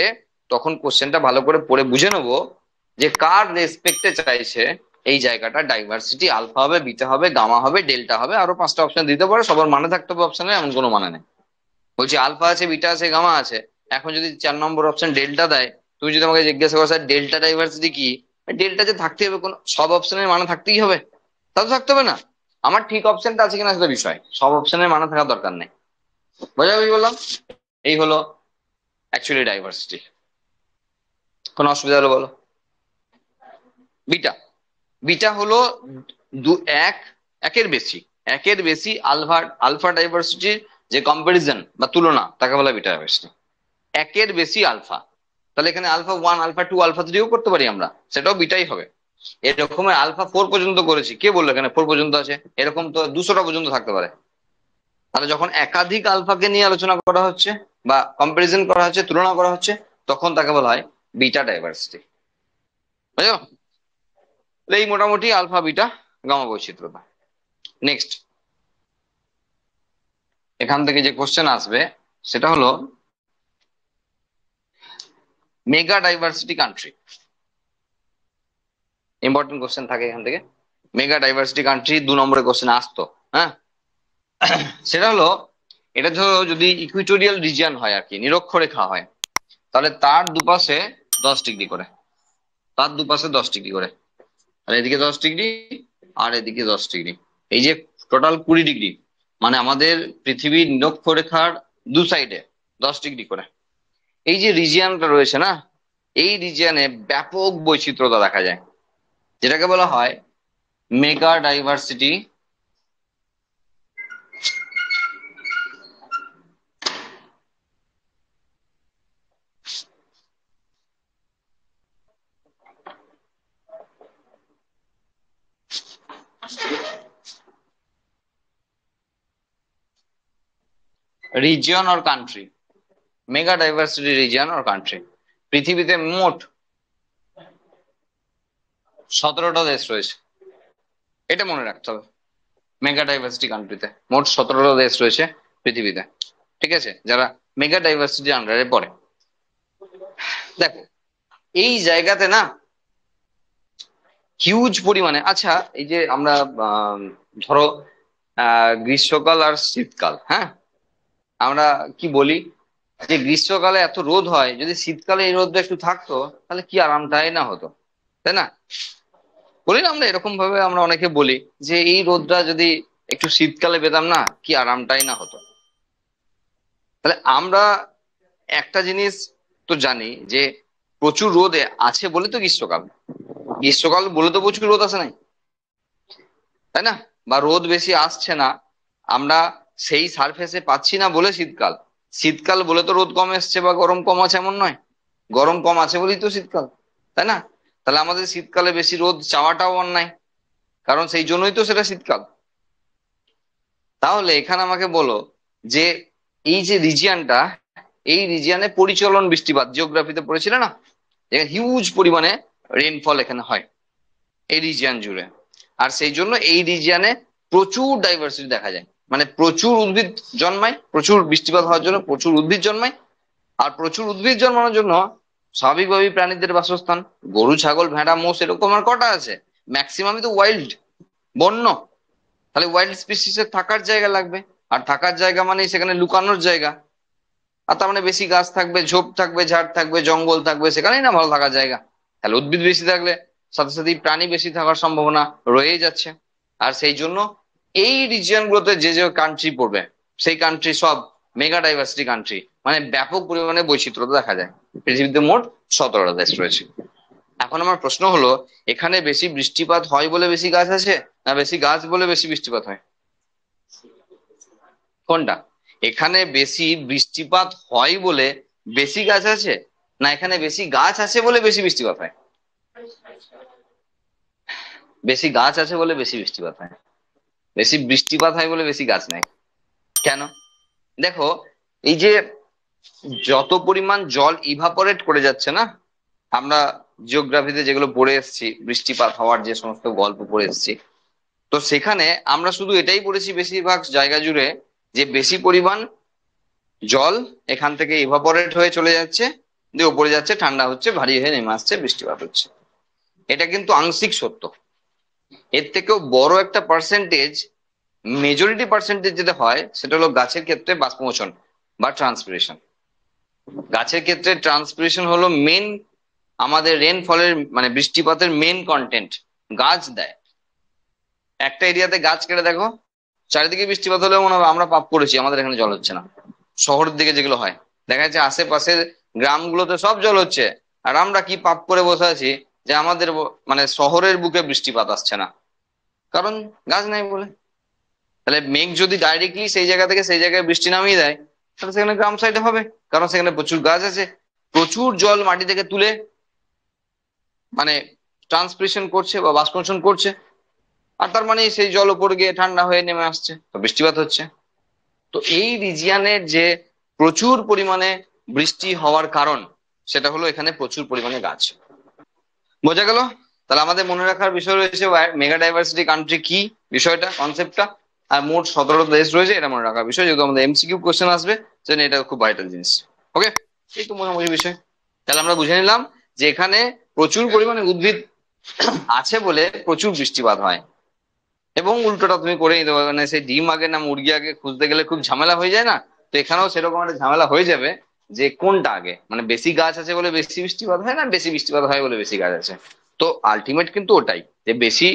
তখন কোশ্চেনটা ভালো করে পড়ে বুঝে নেবো যে কার রেসপেক্টে চাইছে এই জায়গাটা ডাইভার্সিটি আলফা হবে, বিটা হবে, গামা হবে, ডেল্টা হবে, আরো 5টা অপশন দিতে পারে, সবার মানে থাকতে হবে অপশনে, এমন কোনো মানে নেই। বলছি আলফা আছে, বিটা আছে, গামা আছে, এখন যদি 4 নম্বর অপশন ডেল্টা দেয়, তুমি যদি আমাকে জিজ্ঞাসা করো স্যার ডেল্টা ডাইভার্সিটি কি, ডেল্টা যে থাকতে হবে, কোন সব অপশনের মানে থাকতেই হবে? তা তো থাকতে হবে না। আমার ঠিক অপশনটা আছে কিনা সেটা বিষয়, সব অপশনের মানে থাকার দরকার নেই। বোঝা গেল কি বললাম? এই হলো অ্যাকচুয়ালি ডাইভার্সিটি। কোনো অসুবিধা হলো বলো? বিটা, বিটা হলো দু এক একের বেশি একের বেশি আলফা আলফা ডাইভার্সিটির যে কম্পারিজন বা তুলনা তাকে বলা বিটা ডাইভার্সিটি। একের বেশি আলফা, তাহলে এখানে আলফা 1, আলফা 2, আলফা 3ও করতে পারি আমরা, সেটাও বিটাই হবে। এরকম আলফা 4 পর্যন্ত করেছি, কে বললো এখানে 4 পর্যন্ত আছে? এরকম তো 200টা পর্যন্ত থাকতে পারে। তাহলে যখন একাধিক আলফাকে নিয়ে আলোচনা করা হচ্ছে বা কম্পারিজন করা হচ্ছে, তুলনা করা হচ্ছে, তখন তাকে বলা হয় বিটা ডাইভার্সিটি। বুঝলো? এই মোটামুটি আলফা বিটা গামা বৈচিত্র্যতা। নেক্সট, এখান থেকে যে কোশ্চেন আসবে সেটা হলো mega diversity country. Important question থাকে এখান থেকে। মেগা ডাইভার্সিটি কান্ট্রি 2 নম্বরের কোশ্চেন আসতো। হ্যাঁ, সেটা হলো, এটা ধরো যদি ইকুইটোরিয়াল রিজিয়ন হয় আর কি, নিরক্ষরেখা হয়, তাহলে তার দুপাশে 10 ডিগ্রি করে, তার দুপাশে 10 ডিগ্রি করে, আর এদিকে 10 ডিগ্রি আর এদিকে 10 ডিগ্রি, এই যে টোটাল 20 ডিগ্রি, মানে আমাদের পৃথিবীর নিরক্ষরেখার দু সাইডে 10 ডিগ্রি করে। এই যে রিজিয়নটা রয়েছে না, এই রিজিয়নে ব্যাপক বৈচিত্র্যতা দেখা যায়, যেটাকে বলা হয় mega diversity region or country. Mega diversity region or country. পৃথিবীতে মোট 17টা দেশ রয়েছে, এটা মনে রাখতে হবে। মেগা ডাইভার্সিটি কান্ট্রিতে মোট 17টা দেশ রয়েছে পৃথিবীতে, ঠিক আছে, যারা মেগা ডাইভার্সিটির আন্ডারে পড়ে। দেখো এই জায়গাতে না হিউজ পরিমাণে, আচ্ছা এই যে আমরা ধরো গ্রীষ্মকাল আর শীতকাল, হ্যাঁ, আমরা কি বলি যে গ্রীষ্মকালে এত রোদ হয়, যদি শীতকালে এই রোদটা একটু থাকতো তাহলে কি আরামটাই না হতো, তাই না? বলি না আমরা এরকম ভাবে, আমরা অনেকে বলি যে এই রোদটা যদি একটু শীতকালে পেতাম না কি আরামটাই না হতো। তাহলে আমরা একটা জিনিস তো জানি যে প্রচুর রোদ আছে বলে তো গ্রীষ্মকাল, গ্রীষ্মকাল বলে তো প্রচুর রোদ আসে নাই, তাই না? বা রোদ বেশি আসছে না, আমরা সেই সারফেসে পাচ্ছি না বলে শীতকাল, শীতকাল বলে তো রোদ কম এসছে বা গরম কম আছে এমন নয়, গরম কম আছে বলেই তো শীতকাল, তাই না? তাহলে আমাদের শীতকালে বেশি রোদ চাওয়াটাও অন্যায়, কারণ সেই জন্যই তো সেটা শীতকাল। তাহলে এখানে আমাকে বলো যে এই যে রিজিয়নটা, এই রিজিয়নে পরিচলন বৃষ্টিপাত জিওগ্রাফিতে পড়েছিল না, হিউজ পরিমাণে রেনফল এখানে হয় এই রিজিয়ন জুড়ে, আর সেই জন্য এই রিজিয়নে প্রচুর ডাইভার্সিটি দেখা যায়, মানে প্রচুর উদ্ভিদ জন্মায়, প্রচুর বৃষ্টিপাত হওয়ার জন্য প্রচুর উদ্ভিদ জন্মায়, আর প্রচুর উদ্ভিদ জন্মানোর জন্য স্বাভাবিকভাবেই প্রাণীদের বাসস্থান, গরু ছাগল ভেড়া মোষ এরকম আর কটা আছে, ম্যাক্সিমামই তো ওয়াইল্ড, বন্য। তাহলে ওয়াইল্ড স্পিসিসের থাকার জায়গা লাগবে, আর থাকার জায়গা মানে সেখানে লুকানোর জায়গা, আর তার মানে বেশি গাছ থাকবে, ঝোপ থাকবে, ঝাড় থাকবে, জঙ্গল থাকবে, সেখানেই না ভালো থাকার জায়গা। তাহলে উদ্ভিদ বেশি থাকলে সাথে সাথে প্রাণী বেশি থাকার সম্ভাবনা রয়েই যাচ্ছে। আর সেই জন্য এই রিজিয়ন গুলোতে যে যে কান্ট্রি পড়বে, সেই কান্ট্রি সব মেগা ডাইভার্সিটি কান্ট্রি, মানে ব্যাপক পরিমাণে বৈচিত্র্যতা দেখা যায়। পৃথিবীতে মোট 17টা দেশ রয়েছে। এখন আমার প্রশ্ন হলো, এখানে বেশি বৃষ্টিপাত হয় বলে বেশি গাছ আছে, না বেশি গাছ বলে বেশি বৃষ্টিপাত হয়? কোনটা? এখানে বেশি বৃষ্টিপাত হয় বলে বেশি গাছ আছে, না এখানে বেশি গাছ আছে বলে বেশি বৃষ্টিপাত হয়? বেশি গাছ আছে বলে বেশি বৃষ্টিপাত হয়, বেশি বৃষ্টিপাত হয় বলে বেশি গাছ নেই। কেন? দেখো এই যে যত পরিমাণ জল ইভাপোরেট করে যাচ্ছে না, আমরা জিওগ্রাফিতে যেগুলো পড়ে এসেছি, বৃষ্টিপাত হওয়ার যে সমস্ত গল্প পড়ে এসেছি, তো সেখানে আমরা শুধু এটাই পড়েছি বেশিরভাগ জায়গা জুড়ে, যে বেশি পরিমাণ জল এখান থেকে ইভাপোরেট হয়ে চলে যাচ্ছে, দিয়ে উপরে যাচ্ছে, ঠান্ডা হচ্ছে, ভারী হয়ে নেমে আসছে, বৃষ্টিপাত হচ্ছে। এটা কিন্তু আংশিক সত্য। এর থেকেও বড় একটা পার্সেন্টেজ, মেজরিটি পার্সেন্টেজ যেটা হয় সেটা হলো গাছের ক্ষেত্রে বাষ্পমোচন বা ট্রান্সপিরেশন। গাছের ক্ষেত্রে ট্রান্সপিরেশন হলো মেন, আমাদের রেনফলের মানে বৃষ্টিপাতের মেন কন্টেন্ট গাছ দেয়। একটা এরিয়াতে গাছ কেটে দেখো, চারিদিকে বৃষ্টিপাত হলেও মনে হবে আমরা পাপ করেছি, আমাদের এখানে জল হচ্ছে না। শহরের দিকে যেগুলো হয় দেখা যাচ্ছে আশেপাশের গ্রামগুলোতে সব জল হচ্ছে, আর আমরা কি পাপ করে বসে আছি যে আমাদের মানে শহরের বুকে বৃষ্টিপাত আসছে না, কারণ গাছ নাই বলে। তাহলে মেঘ যদি ডাইরেক্টলি সেই জায়গা থেকে সেই জায়গায় বৃষ্টি নামিয়ে দেয়, তাহলে সেখানে গ্রাম সাইডে হবে, কারণ সেখানে প্রচুর গাছ আছে, প্রচুর জল মাটি থেকে তুলে মানে ট্রান্সপিরেশন করছে বা বাষ্পোচ্ছন করছে, আর তার মানে সেই জল উপরে গিয়ে ঠান্ডা হয়ে নেমে আসছে, তো বৃষ্টিপাত হচ্ছে। তো এই রিজিয়ানের যে প্রচুর পরিমাণে বৃষ্টি হওয়ার কারণ, সেটা হলো এখানে প্রচুর পরিমাণে গাছ। বোঝা গেল? তাহলে আমাদের মনে রাখার বিষয় রয়েছে মেগা ডাইভার্সিটি কান্ট্রি কি, বিষয়টা, কনসেপ্টটা, আর মোট 17 দেশ রয়েছে, এটা মনে রাখার বিষয়, যেহেতু আমাদের এমসিকিউ কোশ্চেন আসবে, সেজন্য এটা খুব ভাইটাল জিনিস। ওকে, এই তো মোটামুটি বিষয়। তাহলে আমরা বুঝে নিলাম যে এখানে প্রচুর পরিমাণে উদ্ভিদ আছে বলে প্রচুর বৃষ্টিপাত হয়, এবং উল্টোটা তুমি করে নিতে পারবে, মানে সেই ডিম আগে না মুরগি আগে খুঁজতে গেলে খুব ঝামেলা হয়ে যায় না, তো এখানেও সেরকম একটা ঝামেলা হয়ে যাবে যে কোনটা আগে, মানে বেশি গাছ আছে বলে বেশি বৃষ্টিপাত হয় না বেশি বৃষ্টিপাত হয় বলে বেশি গাছ আছে। তো আলটিমেট কিন্তু ওটাই, যে বেশি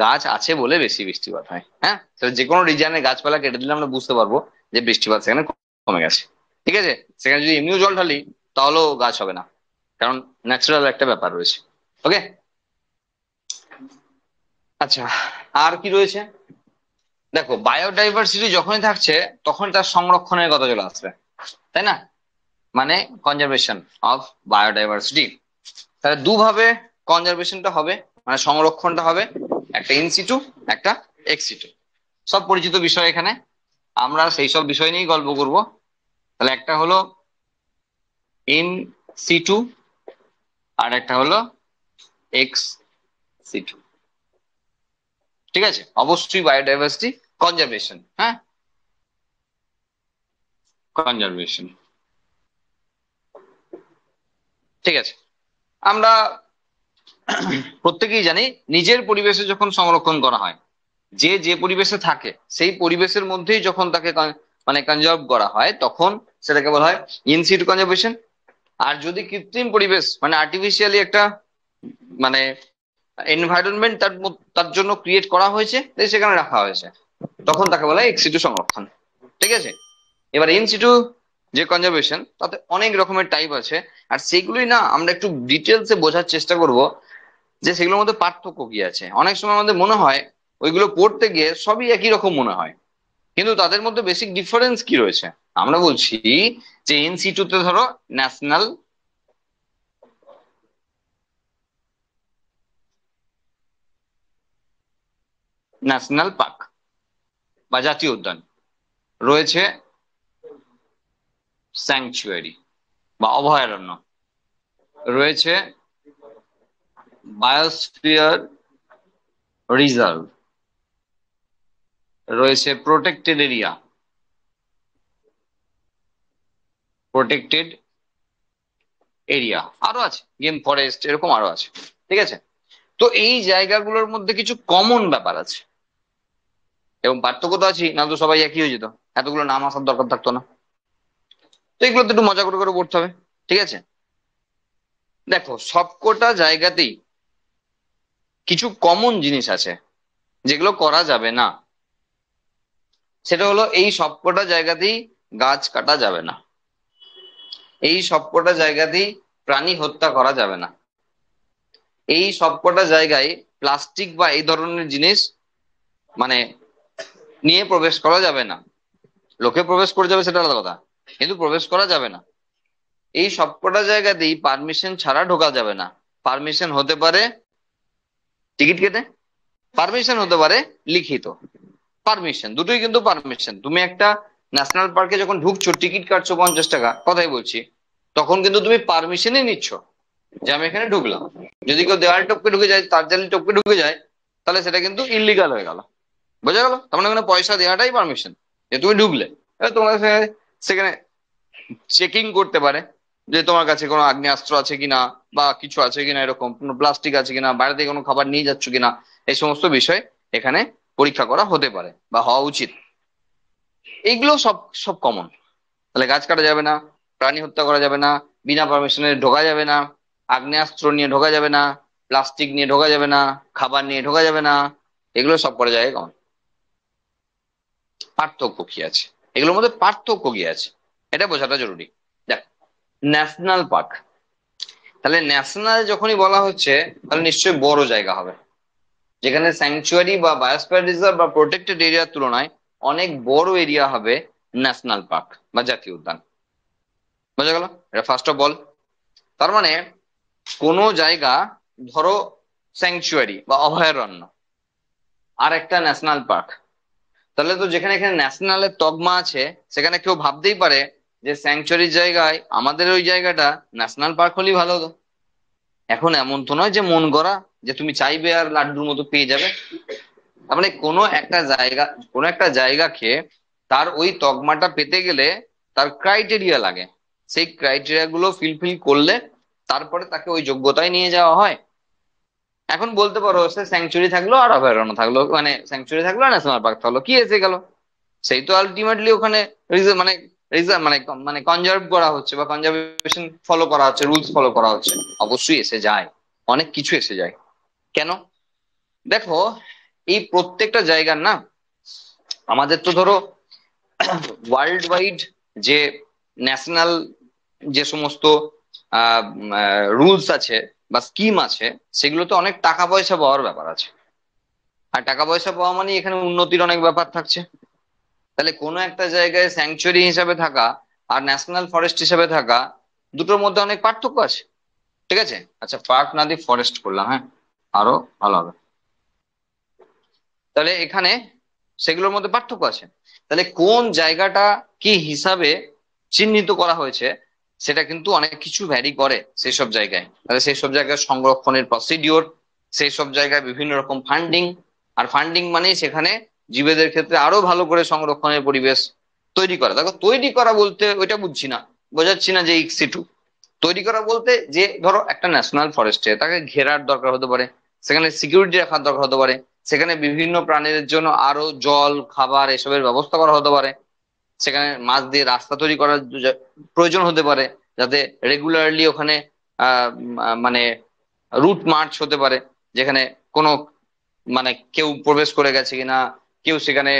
গাছ আছে বলে বেশি বৃষ্টিপাত হয়। হ্যাঁ, তো যে কোনো রিজনে গাছপালা কেটে দিলে আমরা বুঝতে পারবো যে বৃষ্টিপাত সেখানে কমে গেছে। ঠিক আছে, সেখানে যদি এমনিও জল ঢালি তাহলেও গাছ হবে না, কারণ ন্যাচারাল একটা ব্যাপার রয়েছে। ওকে, আচ্ছা, আর কি রয়েছে? দেখো, বায়োডাইভার্সিটি যখনই থাকছে তখন তার সংরক্ষণের কথা চলে আসবে, তাই না? মানে কনজারভেশন অফ বায়োডাইভার্সিটি। তাহলে দুভাবে কনজারভেশনটা হবে, মানে সংরক্ষণটা হবে, একটা ইনসিটু, একটা এক্সিটু। সব পরিচিত বিষয় এখানে, আমরা সেই সব বিষয় নিয়েই গল্প করব। তাহলে একটা হলো ইন সিটু, আর একটা হলো এক্স সিটু। ঠিক আছে, অবশ্যই বায়োডাইভার্সিটি কনজারভেশন, হ্যাঁ, কনজারভেশন। ঠিক আছে, আমরা প্রত্যেকেই জানি নিজের পরিবেশে যখন সংরক্ষণ করা হয়, যে যে পরিবেশে থাকে সেই পরিবেশের মধ্যেই যখন তাকে মানে কনজার্ভ করা হয়, তখন সেটাকে বলা হয় ইন সিটু কনজারভেশন। আর যদি কৃত্রিম পরিবেশ মানে আর্টিফিশিয়ালি একটা মানে এনভায়রনমেন্ট তার জন্য ক্রিয়েট করা হয়েছে, তাই সেখানে রাখা হয়েছে, তখন তাকে বলা হয় এক্স সিটু সংরক্ষণ। ঠিক আছে, এবার ইন সিটু যে কনজারভেশন, তাতে অনেক রকমের টাইপ আছে, আর সেগুলোই না আমরা একটু ডিটেলসে বোঝার চেষ্টা করব, যে সেগুলোর মধ্যে পার্থক্য কি আছে। অনেক সময় আমাদের মনে হয় ওইগুলো পড়তে গিয়ে সবই একই রকম মনে হয়, কিন্তু তাদের মধ্যে বেসিক ডিফারেন্স কি রয়েছে। আমরা বলছি যে ইন সিটুতে ধরো ন্যাশনাল ন্যাশনাল পার্ক বা জাতীয় উদ্যান রয়েছে, স্যাংচুয়ারি বা অভয়ারণ্য রয়েছে, বায়োস্ফিয়ার রিজার্ভ রয়েছে, প্রোটেক্টেড এরিয়া, প্রোটেক্টেড এরিয়া আরো আছে, গেম ফরেস্ট, এরকম আরো আছে। ঠিক আছে, তো এই জায়গাগুলোর মধ্যে কিছু কমন ব্যাপার আছে, এবং পার্থক্য তো আছে, না তো সবাই একই হয়ে যেত, এতগুলো নাম আসার দরকার থাকতো না। তো এগুলো তো একটু মজা করে করে পড়তে হবে। ঠিক আছে, দেখো সবকটা জায়গাতেই কিছু কমন জিনিস আছে যেগুলো করা যাবে না। সেটা হলো এই সবকটা জায়গাতেই গাছ কাটা যাবে না, এই সবকটা জায়গাতেই প্রাণী হত্যা করা যাবে না, এই সবকটা জায়গায় প্লাস্টিক বা এই ধরনের জিনিস মানে নিয়ে প্রবেশ করা যাবে না। লোকে প্রবেশ করে যাবে সেটা আলাদা কথা, কিন্তু প্রবেশ করা যাবে না। এই সবকটা জায়গাতেই পারমিশন ছাড়া ঢোকা যাবে না। পারমিশন হতে পারে টিকিট কেটে, পারমিশন হতে পারে লিখিত। পারমিশন দুটোই কিন্তু পারমিশন। তুমি একটা ন্যাশনাল পার্কে যখন ঢুকছো, টিকিট কাটছো 50 টাকা, কথাই বলছি, তখন কিন্তু তুমি পারমিশনই নিচ্ছ যে আমি এখানে ঢুকলাম। যদি কেউ দেওয়াল টপকে ঢুকে যায়, তার জালি টপকে ঢুকে যায়, তাহলে সেটা কিন্তু ইলিগাল হয়ে গেল। বোঝা গেল? তার মানে এখানে পয়সা দেওয়াটাই পারমিশন, যে তুমি ঢুকলে। এবার তোমার সেখানে চেকিং করতে পারে যে তোমার কাছে কোনো আগ্নেয়াস্ত্র আছে কিনা, বা কিছু আছে কিনা, এরকম কোনো প্লাস্টিক আছে কিনা, বাইরে থেকে কোনো খাবার নিয়ে যাচ্ছ কিনা, এই সমস্ত বিষয় এখানে পরীক্ষা করা হতে পারে বা হওয়া উচিত। এইগুলো সব সব কমন। তাহলে গাছ কাটা যাবে না, প্রাণী হত্যা করা যাবে না, বিনা পারমিশনে ঢোকা যাবে না, আগ্নেয়াস্ত্র নিয়ে ঢোকা যাবে না, প্লাস্টিক নিয়ে ঢোকা যাবে না, খাবার নিয়ে ঢোকা যাবে না, এগুলো সব করা যায় কমন। পার্থক্য কি আছে, এগুলোর মধ্যে পার্থক্য কি আছে, এটা বোঝাটা জরুরি। দেখ, ন্যাশনাল পার্ক, তাহলে ন্যাশনাল যখনই বলা হচ্ছে তাহলে নিশ্চয়ই বড় জায়গা হবে, যেখানে স্যাংচুয়ারি বা বায়োস্ফিয়ার রিজার্ভ বা প্রোটেক্টেড এরিয়ার তুলনায় অনেক বড় এরিয়া হবে ন্যাশনাল পার্ক বা জাতীয় উদ্যান। বোঝা গেল? এটা ফার্স্ট অফ অল। তার মানে কোনো জায়গা, ধরো স্যাংচুয়ারি বা অভয়ারণ্য আর একটা ন্যাশনাল পার্ক, তাহলে তো যেখানে এখানে ন্যাশনালের তকমা আছে সেখানে কেউ ভাবতেই পারে যে স্যাংচুয়ারির জায়গায় আমাদের ওই জায়গাটা ন্যাশনাল পার্ক হলেই ভালো হতো। এখন এমন তো নয় যে মন গড়া যে তুমি চাইবে আর লাড্ডুর মতো পেয়ে যাবে। তার মানে কোনো একটা জায়গাকে তার ওই তকমাটা পেতে গেলে তার ক্রাইটেরিয়া লাগে। সেই ক্রাইটেরিয়া গুলো ফিলফিল করলে তারপরে তাকে ওই যোগ্যতায় নিয়ে যাওয়া হয়। এখন বলতে পারো সে স্যাংচুরি থাকলো আর অভয়ারণ্য থাকলো, মানে স্যাংচুরি থাকলো আর ন্যাশনাল পার্ক থাকলো, কি এসে গেল? সেই তো আলটিমেটলি ওখানে মানে মানে মানে কনজার্ভ করা হচ্ছে বা কনজারভেশন ফলো করা হচ্ছে, রুলস ফলো করা হচ্ছে। অবশ্যই এসে যায়, অনেক কিছু এসে যায়। কেন? দেখো, এই প্রত্যেকটা জায়গার না, আমাদের তো ধরো ওয়ার্ল্ড ওয়াইড যে ন্যাশনাল যে সমস্ত রুলস আছে বা স্কিম আছে, সেগুলোতে অনেক টাকা পয়সা পাওয়ার ব্যাপার আছে। আর টাকা পয়সা পাওয়া মানে এখানে উন্নতির অনেক ব্যাপার থাকছে। তাহলে কোনো একটা জায়গায় স্যাংচুয়ারি হিসাবে থাকা আর ন্যাশনাল ফরেস্ট হিসাবে থাকা, দুটোর মধ্যে অনেক পার্থক্য আছে। ঠিক আছে, আচ্ছা পার্ক না দিয়ে ফরেস্ট করলাম, হ্যাঁ, আরো ভালো হবে। তাহলে এখানে সেগুলোর মধ্যে পার্থক্য আছে। তাহলে কোন জায়গাটা কি হিসাবে চিহ্নিত করা হয়েছে সেটা কিন্তু অনেক কিছু ভ্যারি করে সেই সব জায়গায়। তাহলে সেই সব জায়গায় সংরক্ষণের প্রসিডিওর, সেই সব জায়গায় বিভিন্ন রকম ফান্ডিং, আর ফান্ডিং মানেই সেখানে জীবেদের ক্ষেত্রে আরো ভালো করে সংরক্ষণের পরিবেশ তৈরি করা। দেখো, তৈরি করা বলতে ওইটা বুঝছি না, বোঝাচ্ছি না যে ইক্সিটু তৈরি করা বলতে, যে ধরো একটা ন্যাশনাল ফরেস্টে তাকে ঘেরার দরকার হতে পারে, সেখানে সিকিউরিটি রাখার দরকার হতে পারে, সেখানে বিভিন্ন প্রাণীদের জন্য আরো জল খাবার এসবের ব্যবস্থা করা হতে পারে, সেখানে মাছ দিয়ে রাস্তা তৈরি করার প্রয়োজন হতে পারে, যাতে রেগুলারলি ওখানে মানে রুট মার্চ হতে পারে, যেখানে কোনো মানে কেউ প্রবেশ করে গেছে কিনা, কেউ সেখানে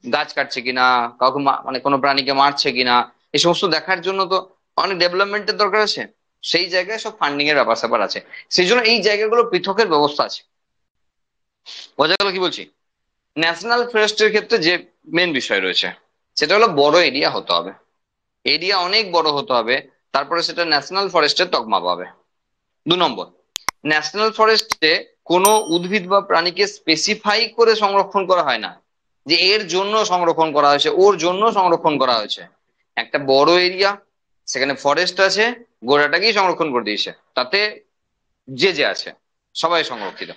গাছ কাটছে কিনা, কাউকে মানে কোনো প্রাণীকে মারছে কিনা, এই সমস্ত দেখার জন্য তো অনেক ডেভেলপমেন্টের দরকার আছে। সেই জায়গায় সব ফান্ডিং এর ব্যাপার স্যাপার আছে, সেই জন্য এই জায়গাগুলো পৃথকের ব্যবস্থা আছে। বোঝা গেল কি বলছি? ন্যাশনাল ফরেস্টের ক্ষেত্রে যে মেন বিষয় রয়েছে সেটা হলো বড় এরিয়া হতে হবে, এরিয়া অনেক বড় হতে হবে, তারপরে সেটা ন্যাশনাল ফরেস্টের তকমা পাবে। 2 নম্বর, ন্যাশনাল ফরেস্টে কোনো উদ্ভিদ বা প্রাণীকে স্পেসিফাই করে সংরক্ষণ করা হয় না, যে এর জন্য সংরক্ষণ করা হয়েছে ওর জন্য সংরক্ষণ করা হয়েছে। একটা বড় এরিয়া, সেখানে ফরেস্ট আছে, গোড়াটাকেই সংরক্ষণ করে দিয়েছে, তাতে যে যে আছে সবাই সংরক্ষিত,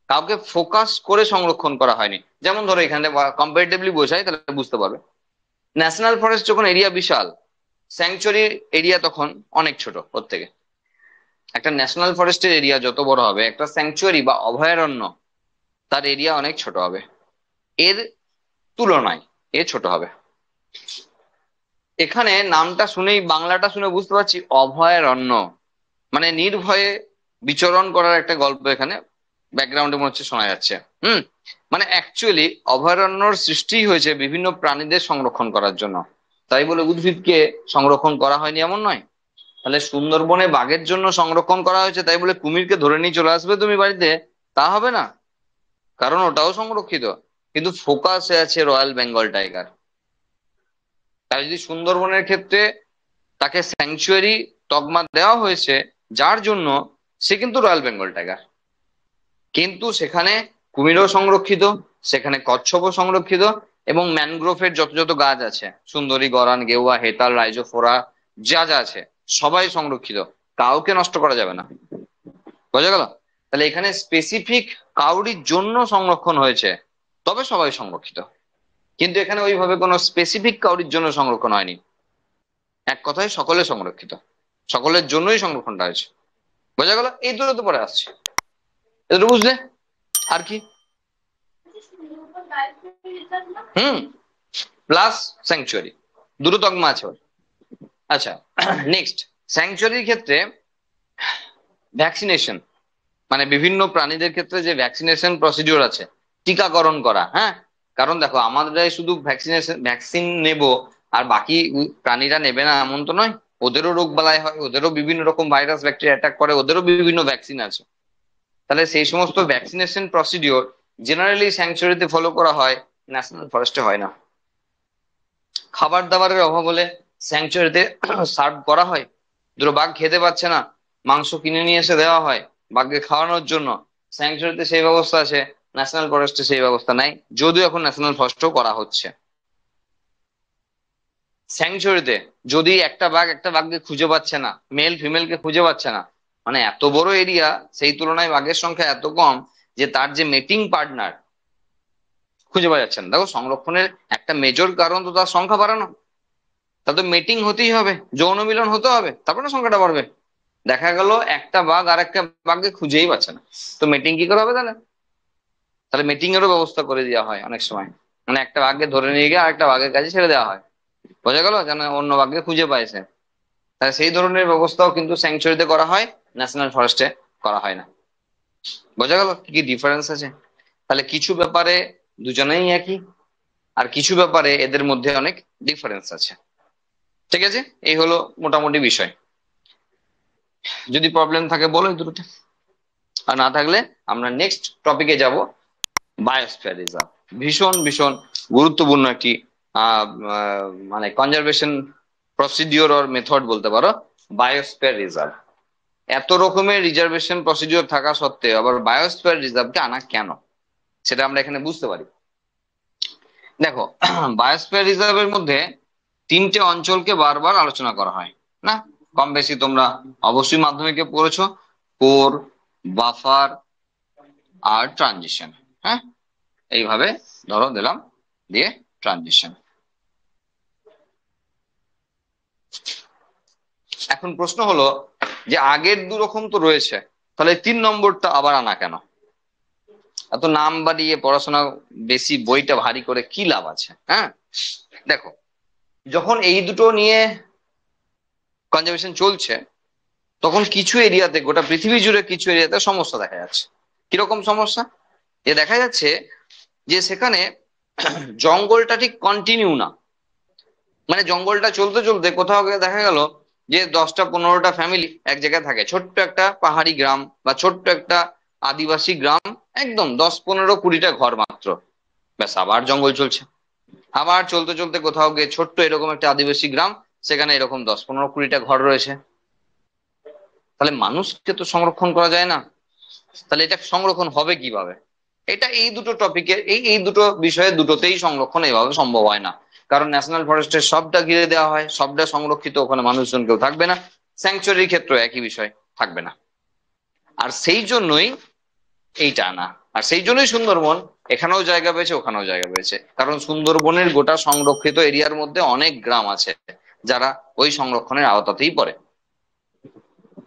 কাউকে ফোকাস করে সংরক্ষণ করা হয়নি। যেমন ধরো এখানে কম্পারেটিভলি বোঝাই তাহলে বুঝতে পারবে। ন্যাশনাল ফরেস্ট যখন এরিয়া বিশাল, স্যাংচুয়ারি এরিয়া তখন অনেক ছোট ওর থেকে। একটা ন্যাশনাল ফরেস্টের এরিয়া যত বড় হবে, একটা স্যাংচুয়ারি বা অভয়ারণ্য তার এরিয়া অনেক ছোট হবে, এর তুলনায় এ ছোট হবে। এখানে নামটা শুনেই, বাংলাটা শুনে বুঝতে পারছি অভয়ারণ্য মানে নির্ভয়ে বিচরণ করার একটা গল্প এখানে ব্যাকগ্রাউন্ডে মনে হচ্ছে শোনা যাচ্ছে। হুম, মানে অ্যাকচুয়ালি অভয়ারণ্যর সৃষ্টি হয়েছে বিভিন্ন প্রাণীদের সংরক্ষণ করার জন্য, তাই বলে উদ্ভিদকে সংরক্ষণ করা হয়নি এমন নয়। তাহলে সুন্দরবনে বাঘের জন্য সংরক্ষণ করা হয়েছে তাই বলে কুমিরকে ধরে নিয়ে চলে আসবে তুমি বাড়িতে, তা হবে না, কারণ ওটাও সংরক্ষিত, কিন্তু ফোকাসে আছে রয়্যাল বেঙ্গল টাইগার। তাই যদি সুন্দরবনের ক্ষেত্রে তাকে স্যাংচুয়ারি তকমা দেওয়া হয়েছে, যার জন্য সে কিন্তু রয়্যাল বেঙ্গল টাইগার, কিন্তু সেখানে কুমিরও সংরক্ষিত, সেখানে কচ্ছপও সংরক্ষিত, এবং ম্যানগ্রোভের যত যত গাছ আছে, সুন্দরী, গরান, গেওয়া, হেতাল, রাইজোফোরা, যা যা আছে সবাই সংরক্ষিত, কাউকে নষ্ট করা যাবে না। বোঝা গেল? তাহলে এখানে স্পেসিফিক কাউরির জন্য সংরক্ষণ হয়েছে, তবে সবাই সংরক্ষিত, কিন্তু এখানে ওইভাবে কোনো স্পেসিফিক কাউরির জন্য সংরক্ষণ হয়নি। এক কথায় সকলে সংরক্ষিত, সকলের জন্যই সংরক্ষণটা হয়েছে। বোঝা গেল? এই দুটো তো পরে আসছে, এটা বুঝলে? আর কি? হুম, প্লাস স্যাংচুয়ারি, দুটো তকমা আছে ওর। আচ্ছা, নেক্সট, স্যাংচুয়ারির ক্ষেত্রে ভ্যাকসিনেশন, মানে বিভিন্ন প্রাণীদের ক্ষেত্রে যে ভ্যাকসিনেশন প্রসিডিওর আছে, টিকাকরণ করা, হ্যাঁ। কারণ দেখো, আমাদের শুধু ভ্যাকসিন নেব আর বাকি প্রাণীরা নেবে না এমন তো নয়, ওদেরও রোগ বালাই হয়, ওদেরও বিভিন্ন রকম ভাইরাস ব্যাকটেরিয়া অ্যাটাক করে, ওদেরও বিভিন্ন ভ্যাকসিন আছে। তাহলে সেই সমস্ত ভ্যাকসিনেশন প্রসিডিওর জেনারেলি স্যাংচুয়ারিতে ফলো করা হয়, ন্যাশনাল ফরেস্টে হয় না। খাবার দাবারের অভাব হলে স্যাংচুয়ারিতে সার্ভ করা হয়, দুটো বাঘ খেতে পাচ্ছে না, মাংস কিনে নিয়ে এসে দেওয়া হয় বাঘকে খাওয়ানোর জন্য। স্যাংচুয়ারিতে সেই ব্যবস্থা আছে, ন্যাশনাল ফরেস্টে সেই ব্যবস্থা নাই, যদিও এখন ন্যাশনাল ফরেস্টও করা হচ্ছে। স্যাংচুয়ারিতে যদি একটা বাঘ একটা বাঘকে খুঁজে পাচ্ছে না, মেল ফিমেলকে খুঁজে পাচ্ছে না, মানে এত বড় এরিয়া, সেই তুলনায় বাঘের সংখ্যা এত কম যে তার যে মেটিং পার্টনার খুঁজে পাওয়া যাচ্ছে না। দেখো, সংরক্ষণের একটা মেজর কারণ তো তার সংখ্যা বাড়ানো। তা তো মিটিং হতেই হবে, যৌন মিলন হতে হবে, তারপরে না সংখ্যাটা বাড়বে। দেখা গেল একটা বাঘ আর একটা বাঘকে খুঁজেই পাচ্ছে না, তো মিটিং কি করে হবে তাহলে? তাহলে মিটিং এরও ব্যবস্থা করে দেওয়া হয় অনেক সময়, মানে একটা বাঘকে ধরে নিয়ে গিয়ে আরেকটা বাঘের কাছে ছেড়ে দেওয়া হয়, বোঝা গেল, যেন অন্য বাঘকে খুঁজে পাইছে। তাহলে সেই ধরনের ব্যবস্থাও কিন্তু স্যাংচুয়ারিতে করা হয়, ন্যাশনাল ফরেস্টে করা হয় না। বোঝা গেল কি কি ডিফারেন্স আছে? তাহলে কিছু ব্যাপারে দুজনেই একই, আর কিছু ব্যাপারে এদের মধ্যে অনেক ডিফারেন্স আছে। ঠিক আছে, এই হলো মোটামুটি বিষয়। যদি প্রবলেম থাকে বলো এই দুটোতে, আর না থাকলে আমরা নেক্সট টপিকে যাব, বায়োস্ফিয়ার রিজার্ভ। ভীষণ ভীষণ গুরুত্বপূর্ণ একটি মানে কনজারভেশন প্রসিডিওর অর মেথড বলতে পারো, বায়োস্ফিয়ার রিজার্ভ। এত রকমের রিজার্ভেশন প্রসিডিওর থাকা সত্ত্বেও আবার বায়োস্ফিয়ার রিজার্ভকে আনা কেন, সেটা আমরা এখানে বুঝতে পারি। দেখো, বায়োস্ফিয়ার রিজার্ভের মধ্যে তিনটে অঞ্চলকে বারবার আলোচনা করা হয় না, কম বেশি তোমরা অবশ্যই মাধ্যমিকে পড়েছো, কোর, বাফার আর ট্রানজিশন। হ্যাঁ, এইভাবে ধরো দিলাম, দিয়ে ট্রানজিশন। এখন প্রশ্ন হলো যে আগের দু রকম তো রয়েছে, তাহলে 3 নম্বরটা আবার আনা কেন? এত নাম বাড়িয়ে পড়াশোনা বেশি বইটা ভারী করে কি লাভ আছে? হ্যাঁ, দেখো, যখন এই দুটো নিয়ে কনজারভেশন চলছে, তখন কিছু এরিয়াতে, গোটা পৃথিবী জুড়ে কিছু এরিয়াতে সমস্যা দেখা যাচ্ছে। কিরকম সমস্যা? যে দেখা যাচ্ছে যে সেখানে জঙ্গলটা ঠিক কন্টিনিউ না, মানে জঙ্গলটা চলতে চলতে কোথাও গিয়ে দেখা গেল যে 10টা 15টা ফ্যামিলি এক জায়গায় থাকে, ছোট্ট একটা পাহাড়ি গ্রাম বা ছোট্ট একটা আদিবাসী গ্রাম, একদম 10 15 20টা ঘর মাত্র, ব্যাস আবার জঙ্গল চলছে। আবার চলতে চলতে কোথাও গিয়ে ছোট্ট এরকম একটা আদিবাসী গ্রাম, সেখানে এরকম 10 15 20টা ঘর রয়েছে। তাহলে মানুষকে তো সংরক্ষণ করা যায় না, তাহলে এটা সংরক্ষণ হবে কিভাবে? এটা এই দুটো টপিকের, এই দুটো বিষয়ে দুটোতেই সংরক্ষণ এইভাবে সম্ভব হয় না। কারণ ন্যাশনাল ফরেস্টের সবটা ঘিরে দেওয়া হয়, সবটা সংরক্ষিত, ওখানে মানুষজন কেউ থাকবে না। স্যাংচুয়ারির ক্ষেত্রে একই বিষয়, থাকবে না। আর সেই জন্যই এইটা আনা, আর সেই জন্যই সুন্দরবন এখানেও জায়গা পেয়েছে, ওখানেও জায়গা পেয়েছে, কারণ সুন্দরবনের গোটা সংরক্ষিত এরিয়ার মধ্যে অনেক গ্রাম আছে যারা ওই সংরক্ষণের আওতাতেই পড়ে।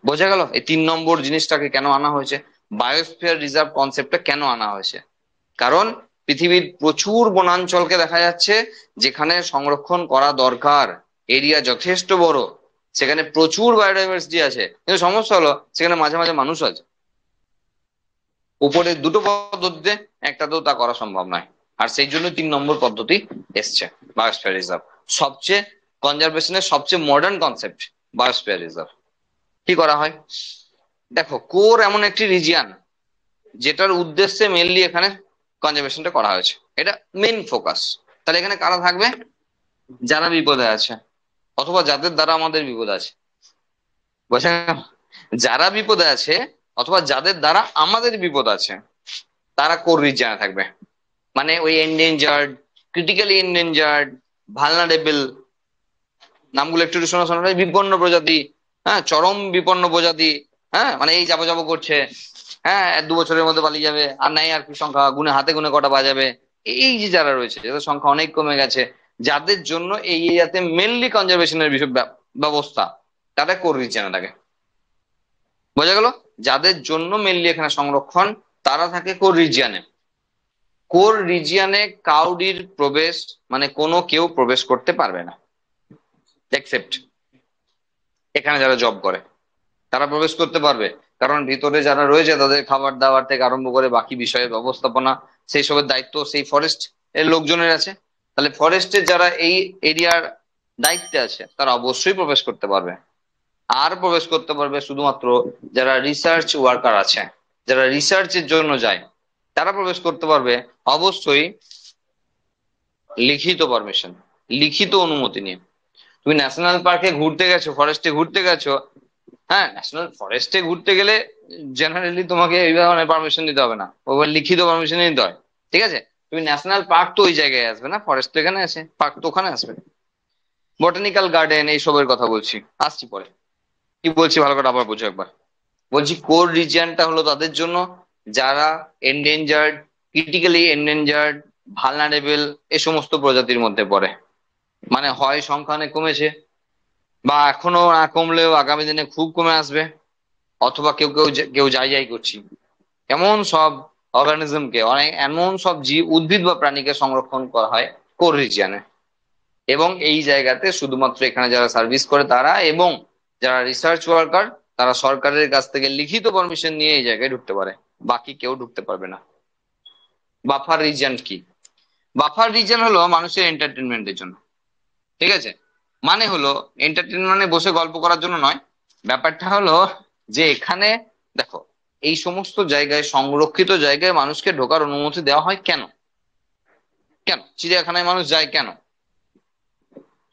বোঝা গেল এই 3 নম্বর জিনিসটাকে কেন আনা হয়েছে, বায়োস্ফিয়ার রিজার্ভ কনসেপ্টটা কেন আনা হয়েছে? কারণ পৃথিবীর প্রচুর বনাঞ্চলকে দেখা যাচ্ছে যেখানে সংরক্ষণ করা দরকার, এরিয়া যথেষ্ট বড়, সেখানে প্রচুর বায়োডাইভার্সিটি আছে, কিন্তু সমস্যা হলো সেখানে মাঝে মাঝে মানুষ আছে। উপরে দুটো পদ্ধতিতে একটাতেও তা করা সম্ভব নয়, আর সেই জন্য 3 নম্বর পদ্ধতি এসছে, বায়োস্ফিয়ার রিজার্ভ। সবচেয়ে কনজারভেশনের সবচেয়ে মডার্ন কনসেপ্ট বায়োস্ফিয়ার রিজার্ভ। কি করা হয়? দেখো, কোর এমন একটি রিজিয়ান যেটার উদ্দেশ্যে মেনলি এখানে কনজারভেশনটা করা হয়েছে, এটা মেন ফোকাস। তাহলে এখানে কারা থাকবে? যারা বিপদে আছে, অথবা যাদের দ্বারা আমাদের বিপদ আছে। বোঝা গেল? যারা বিপদে আছে অথবা যাদের দ্বারা আমাদের বিপদ আছে, তারা কোর রিজিয়নে থাকবে। মানে ওই এন্ডেঞ্জার্ড, ক্রিটিক্যালি এন্ডেঞ্জার্ড, ভালনারেবল, নামগুলো একটু একটু শোনা শোনা, বিপন্ন প্রজাতি, হ্যাঁ, চরম বিপন্ন প্রজাতি, হ্যাঁ, মানে এই যাবো যাবো করছে, হ্যাঁ, 1 2 বছরের মধ্যে পালিয়ে যাবে, আর নাই আর কি সংখ্যা গুনে হাতে গুনে কটা বাজাবে। এই যে যারা রয়েছে, যাদের সংখ্যা অনেক কমে গেছে, যাদের জন্য এই এরিয়াতে মেনলি কনজারভেশনের বিষয় ব্যবস্থা, তারা কোর রিজিয়নে থাকে। বোঝা গেল? যাদের জন্য মেনলি এখানে সংরক্ষণ, তারা থাকে কোর রিজিয়নে। কোর রিজিয়নে কাউরির প্রবেশ, মানে কোনো কেউ প্রবেশ করতে পারবে না, এক্সেপ্ট এখানে যারা জব করে তারা প্রবেশ করতে পারবে। কারণ ভিতরে যারা রয়েছে তাদের খাবার দাবার থেকে আরম্ভ করে বাকি বিষয়ের ব্যবস্থাপনা, সেই সবের দায়িত্ব সেই ফরেস্ট এর লোকজনের আছে। তাহলে ফরেস্টের যারা এই এরিয়ার দায়িত্বে আছে তারা অবশ্যই প্রবেশ করতে পারবে। আর প্রবেশ করতে পারবে শুধুমাত্র যারা রিসার্চ ওয়ার্কার আছে, যারা রিসার্চের জন্য যায়, তারা প্রবেশ করতে পারবে অবশ্যই লিখিত পারমিশন, লিখিত অনুমতি নিয়ে। তুমি ন্যাশনাল পার্কে ঘুরতে গেছো, ফরেস্টে ঘুরতে গেছো, হ্যাঁ ন্যাশনাল ফরেস্টে ঘুরতে গেলে জেনারেলি তোমাকে এই ধরনের পারমিশন নিতে হবে না, ওবার লিখিত পারমিশন নিতে হয়। ঠিক আছে, তুমি ন্যাশনাল পার্ক তো ওই জায়গায় আসবে না, ফরেস্ট তো এখানে আছে, পার্ক তো ওখানে আসবে। বটানিক্যাল গার্ডেন এইসবের কথা বলছি, আসছি পরে। কি বলছি ভালো করে আবার বোঝো একবার। বলছি কোর রিজিয়নটা হলো তাদের জন্য যারা এন্ডেঞ্জার্ড, ক্রিটিক্যালি এন্ডেঞ্জার্ড, ভালনারেবল, এ সমস্ত প্রজাতির মধ্যে পড়ে। মানে হয় সংখ্যা অনেক কমেছে, বা এখনো না কমলেও আগামী দিনে খুব কমে আসবে, অথবা কেউ কেউ কেউ যাই যাই করছি, এমন সব অর্গানিজমকে, অনেক এমন সব জীব, উদ্ভিদ বা প্রাণীকে সংরক্ষণ করা হয় কোর রিজিয়নে। এবং এই জায়গাতে শুধুমাত্র এখানে যারা সার্ভিস করে তারা এবং যারা রিসার্চ ওয়ার্কার, তারা সরকারের কাছ থেকে লিখিত পারমিশন নিয়ে এই জায়গায় ঢুকতে পারে, বাকি কেউ ঢুকতে পারবে না। বাফার রিজিয়ন কি? বাফার রিজিয়ন হলো মানুষের এন্টারটেনমেন্টের জন্য। ঠিক আছে, মানে হলো এন্টারটেনমেন্টে বসে গল্প করার জন্য নয়। ব্যাপারটা হলো যে এখানে দেখো, এই সমস্ত জায়গায়, সংরক্ষিত জায়গায় মানুষকে ঢোকার অনুমতি দেওয়া হয় কেন? কেন চিড়িয়াখানায় মানুষ যায় কেন?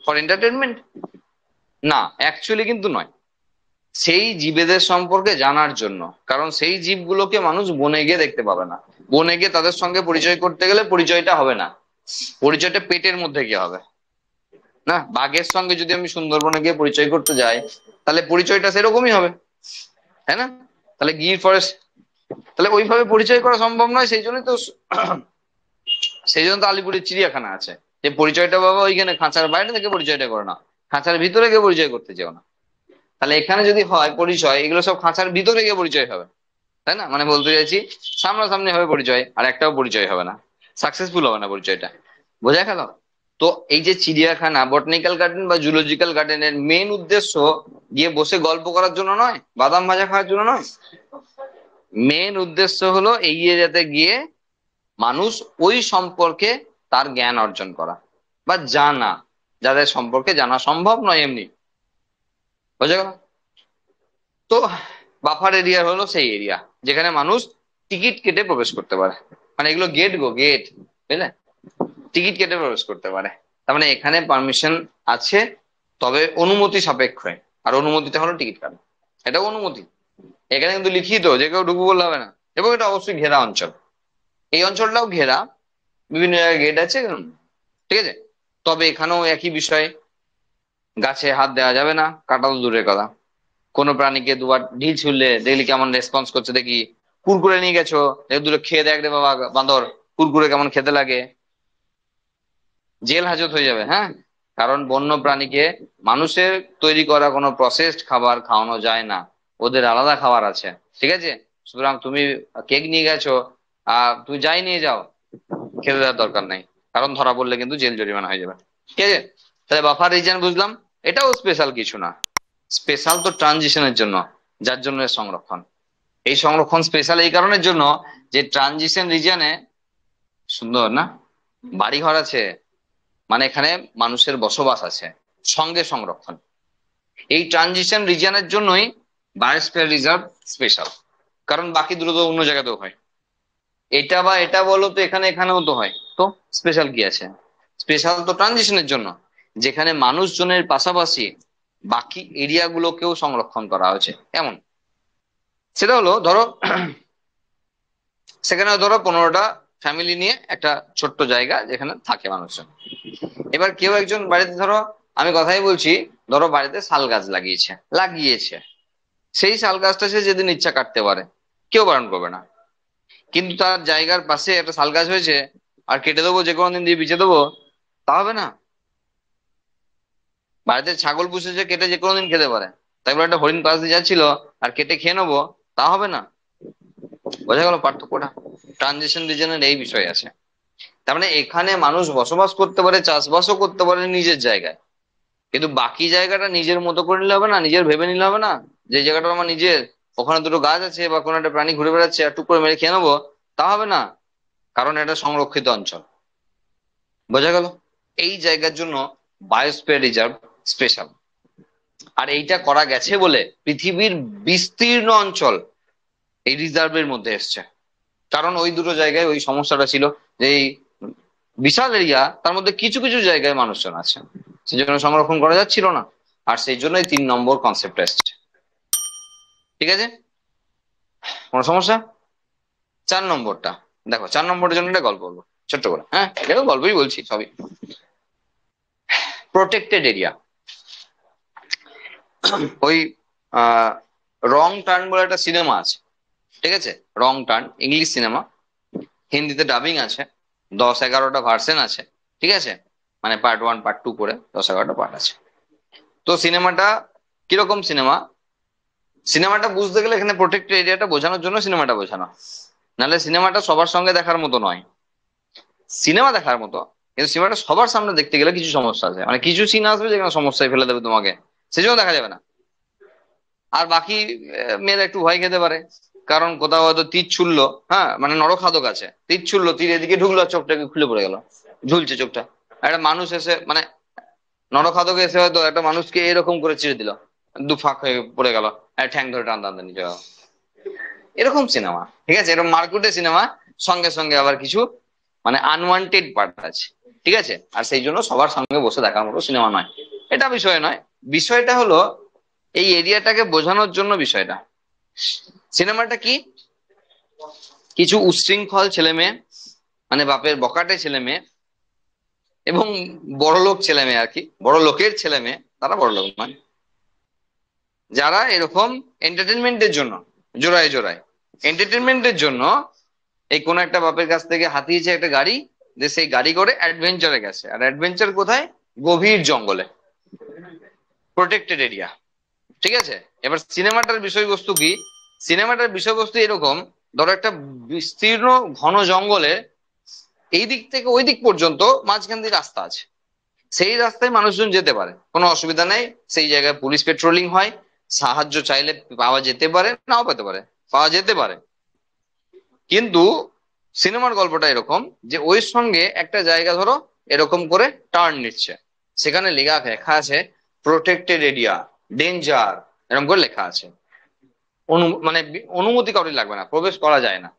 For entertainment? না, অ্যাকচুয়ালি কিন্তু নয়। সেই জীবেদের সম্পর্কে জানার জন্য। কারণ সেই জীবগুলোকে মানুষ বনে গিয়ে দেখতে পাবে না, বনে গিয়ে তাদের সঙ্গে পরিচয় করতে গেলে পরিচয়টা হবে না, পরিচয়টা পেটের মধ্যে গিয়ে হবে। না, বাঘের সঙ্গে যদি আমি সুন্দরবনে গিয়ে পরিচয় করতে যাই, তাহলে পরিচয়টা সেরকমই হবে, তাই না? তাহলে গির ফরেস্ট, তাহলে ওইভাবে পরিচয় করা সম্ভব নয়, সেই জন্যই তো সেই জন্য তো আলিপুরের চিড়িয়াখানা আছে, যে পরিচয়টা বাবা ওইখানে খাঁচার বাইরে থেকে পরিচয়টা করে না, খাঁচার ভিতরে গিয়ে পরিচয় করতে যেও না। তাহলে এখানে যদি হয় পরিচয়, এগুলো সব খাঁচার ভিতরে গিয়ে পরিচয় হবে, তাই না? মানে বলতে চাইছি সামনাসামনি হবে পরিচয়, আর একটাও পরিচয় হবে না, সাকসেসফুল হবে না পরিচয়টা। বোঝা গেল? তো এই যে চিড়িয়াখানা, বটানিক্যাল গার্ডেন বা জুলজিক্যাল গার্ডেনের মেন উদ্দেশ্য গিয়ে বসে গল্প করার জন্য নয়, বাদাম ভাজা খাওয়ার জন্য নয়। মেন উদ্দেশ্য হলো এই এরিয়াতে গিয়ে মানুষ ওই সম্পর্কে তার জ্ঞান অর্জন করা বা জানা, যাদের সম্পর্কে জানা সম্ভব নয় এমনি। বোঝা গেল? তো বাফার এরিয়া হলো সেই এরিয়া যেখানে মানুষ টিকিট কেটে প্রবেশ করতে পারে। মানে এগুলো গেট গো, গেট, বুঝলে? টিকিট কেটে প্রবেশ করতে পারে। তার মানে এখানে পারমিশন আছে, তবে অনুমতি সাপেক্ষে। আর অনুমতিটা হলো টিকিট কাটা, এটা অনুমতি। এখানে কিন্তু লিখিত যে কেউ ঢুকবো বললে হবে না। এবং এটা অবশ্যই ঘেরা অঞ্চল, এই অঞ্চলটাও ঘেরা, বিভিন্ন জায়গায় গেট আছে। ঠিক আছে, তবে এখানেও একই বিষয়, গাছে হাত দেওয়া যাবে না, কাটা তো দূরের কথা। কোনো প্রাণীকে দুবার ঢিল ছুড়লে দেখলি কেমন রেসপন্স করছে দেখি, কুরকুরে নিয়ে গেছো, দুটো খেয়ে দেখ রে বাবা বান্দর, কুরকুরে কেমন খেতে লাগে, জেল হাজত হয়ে যাবে। হ্যাঁ, কারণ বন্য প্রাণীকে মানুষের তৈরি করা কোনো প্রসেসড খাবার খাওয়ানো যায় না, ওদের আলাদা খাবার আছে। ঠিক আছে, সুতরাং তুমি কেক নিয়ে গেছো, তুমি যাই নিয়ে যাও, খেতে দেওয়ার দরকার নেই, কারণ ধরা পড়লে কিন্তু জেল জরিমানা হয়ে যাবে। ঠিক আছে, তাহলে বাফার রিজিয়ন বুঝলাম, এটাও স্পেশাল কিছু না। স্পেশাল তো ট্রানজিশনের জন্য, যার জন্য এর সংরক্ষণ। এই সংরক্ষণ স্পেশাল এই কারণের জন্য যে ট্রানজিশন রিজিয়নে, সুন্দর না, বাড়ি ঘর আছে, মানে এখানে মানুষের বসবাস আছে, সঙ্গে সংরক্ষণ। এই ট্রানজিশন রিজিয়নের জন্যই বায়োস্ফিয়ার রিজার্ভ স্পেশাল। কারণ বাকি দুটো তো অন্য জায়গাতেও হয়, এটা বা এটা বলো তো এখানে, এখানেও তো হয়, তো স্পেশাল কি আছে? স্পেশাল তো ট্রানজিশনের জন্য, যেখানে মানুষজনের পাশাপাশি বাকি এরিয়া গুলোকেও সংরক্ষণ করা হয়েছে এমন। সেটা হলো ধরো সেখানে ধরো 15টা ফ্যামিলি নিয়ে একটা ছোট্ট জায়গা যেখানে থাকে মানুষজন। এবার কেউ একজন বাড়িতে, ধরো আমি কথাই বলছি, ধরো বাড়িতে শাল গাছ লাগিয়েছে, লাগিয়েছে, সেই শাল গাছটা সে যেদিন ইচ্ছা কাটতে পারে, কেউ বারণ করবে না। কিন্তু তার জায়গার পাশে একটা শাল গাছ হয়েছে, আর কেটে দেবো যে কোনো দিন দিয়ে বিছে দেবো, তা হবে না। বাড়িতে ছাগল পুষেছে, কেটে যে কোনো দিন খেতে পারে, তাই বলে একটা হরিণ পাশ দিয়ে যাচ্ছিল আর কেটে খেয়ে নেবো, তা হবে না। বোঝা গেল পার্থক্যটা? ট্রানজিশন রিজনের এই বিষয় আছে। তার মানে এখানে মানুষ বসবাস করতে পারে, চাষবাসও করতে পারে নিজের জায়গায়, কিন্তু বাকি জায়গাটা নিজের মতো করে নিলে হবে না, নিজের ভেবে নিলে হবে না যে এই জায়গাটা আমার নিজের, ওখানে দুটো গাছ আছে বা কোনো একটা প্রাণী ঘুরে বেড়াচ্ছে আর টুক করে মেরে খেয়ে নেবো, তা হবে না, কারণ এটা সংরক্ষিত অঞ্চল। বোঝা গেল? এই জায়গার জন্য বায়োস্ফিয়ার রিজার্ভ স্পেশাল। আর এইটা করা গেছে বলে পৃথিবীর বিস্তীর্ণ অঞ্চল এই রিজার্ভের মধ্যে এসছে। কারণ ওই দুটো জায়গায় ওই সমস্যাটা ছিল, যে এই বিশাল এরিয়া, তার মধ্যে কিছু কিছু জায়গায় মানুষজন আছে, সেই জন্য সংরক্ষণ করা যাচ্ছিল না, আর সেই জন্যই 3 নম্বর কনসেপ্ট এসছে। ঠিক আছে, কোনো সমস্যা? 4 নম্বরটা দেখো, 4 নম্বরের জন্য একটা গল্প বলবো ছোট্ট করে, হ্যাঁ এটা তো গল্পই বলছি সবই। প্রোটেক্টেড এরিয়া, ওই রং টার্ন বলে একটা সিনেমা আছে, ঠিক আছে? রং টার্ন ইংলিশ সিনেমা, হিন্দিতে ডাবিং আছে, 10-11টা ভার্সন আছে, ঠিক আছে? মানে পার্ট 1 পার্ট 2 করে 10-11টা পার্ট আছে। তো সিনেমাটা কিরকম সিনেমা, সিনেমাটা বুঝতে গেলে এখানে প্রোটেক্টেড এরিয়াটা বোঝানোর জন্য সিনেমাটা বোঝানো, নাহলে সিনেমাটা সবার সঙ্গে দেখার মতো নয়। সিনেমা দেখার মতো, কিন্তু সিনেমাটা সবার সামনে দেখতে গেলে কিছু সমস্যা আছে, মানে কিছু সিন আসবে যেখানে সমস্যায় ফেলে দেবে তোমাকে, সেই জন্য দেখা যাবে না। আর বাকি মেয়েরা একটু ভয় খেতে পারে, কারণ কোথাও হয়তো তীর ছুড়লো, হ্যাঁ মানে নরখাদক আছে, তীর ছুড়লো, তীর এদিকে ঢুকলো আর চোখটাকে খুলে পড়ে গেল, ঝুলছে চোখটা। একটা মানুষ এসে মানে নরখাদক এসে হয়তো একটা মানুষকে এরকম করে চিড়ে দিল, দু ফাঁক হয়ে পড়ে গেল, আর ঠ্যাং ধরে টানতে টানতে নিচে গেল। এরকম সিনেমা, ঠিক আছে? এরকম মারকুটে সিনেমা, সঙ্গে সঙ্গে আবার কিছু মানে আনওয়ান্টেড পার্ট আছে, ঠিক আছে? আর সেই জন্য সবার সঙ্গে বসে দেখার মতো সিনেমা নয়, এটা বিষয় নয়। বিষয়টা হলো এই এরিয়াটাকে বোঝানোর জন্য বিষয়টা। সিনেমাটা কি, কিছু উচ্ছৃঙ্খল ছেলে মেয়ে, মানে বাপের বকাটে ছেলে মেয়ে এবং বড়লোক ছেলে মেয়ে আর কি, বড় লোকের ছেলে মেয়ে, তারা বড় লোক নয়, যারা এরকম এন্টারটেনমেন্টের জন্য জোড়ায় জোড়ায় এন্টারটেনমেন্টের জন্য এই কোন একটা বাপের কাছ থেকে হাতিয়েছে একটা গাড়ি, যে সেই গাড়ি করে অ্যাডভেঞ্চারে গেছে। আর অ্যাডভেঞ্চার কোথায়? গভীর জঙ্গলে, প্রোটেক্টেড এরিয়া, ঠিক আছে? এবার সিনেমাটার বিষয়বস্তু কি, সিনেমাটার বিষয়বস্তু এরকম, ধরো একটা বিস্তীর্ণ ঘন জঙ্গলে এই দিক থেকে ওই দিক পর্যন্ত মাঝখান দিয়ে রাস্তা আছে, সেই রাস্তায় মানুষজন যেতে পারে, কোনো অসুবিধা নেই, সেই জায়গায় পুলিশ পেট্রোলিং হয়, সাহায্য চাইলে পাওয়া যেতে পারে, নাও পেতে পারে, পাওয়া যেতে পারে। কিন্তু সিনেমার গল্পটা এরকম যে ওই সঙ্গে একটা জায়গা ধরো এরকম করে টার্ন নিচ্ছে, সেখানে লেখা আছে প্রোটেক্টেড এরিয়া, ডেঞ্জার, এরকম করে লেখা আছে। মানে অনুমতি কারোর লাগবে না, প্রবেশ করা যায় না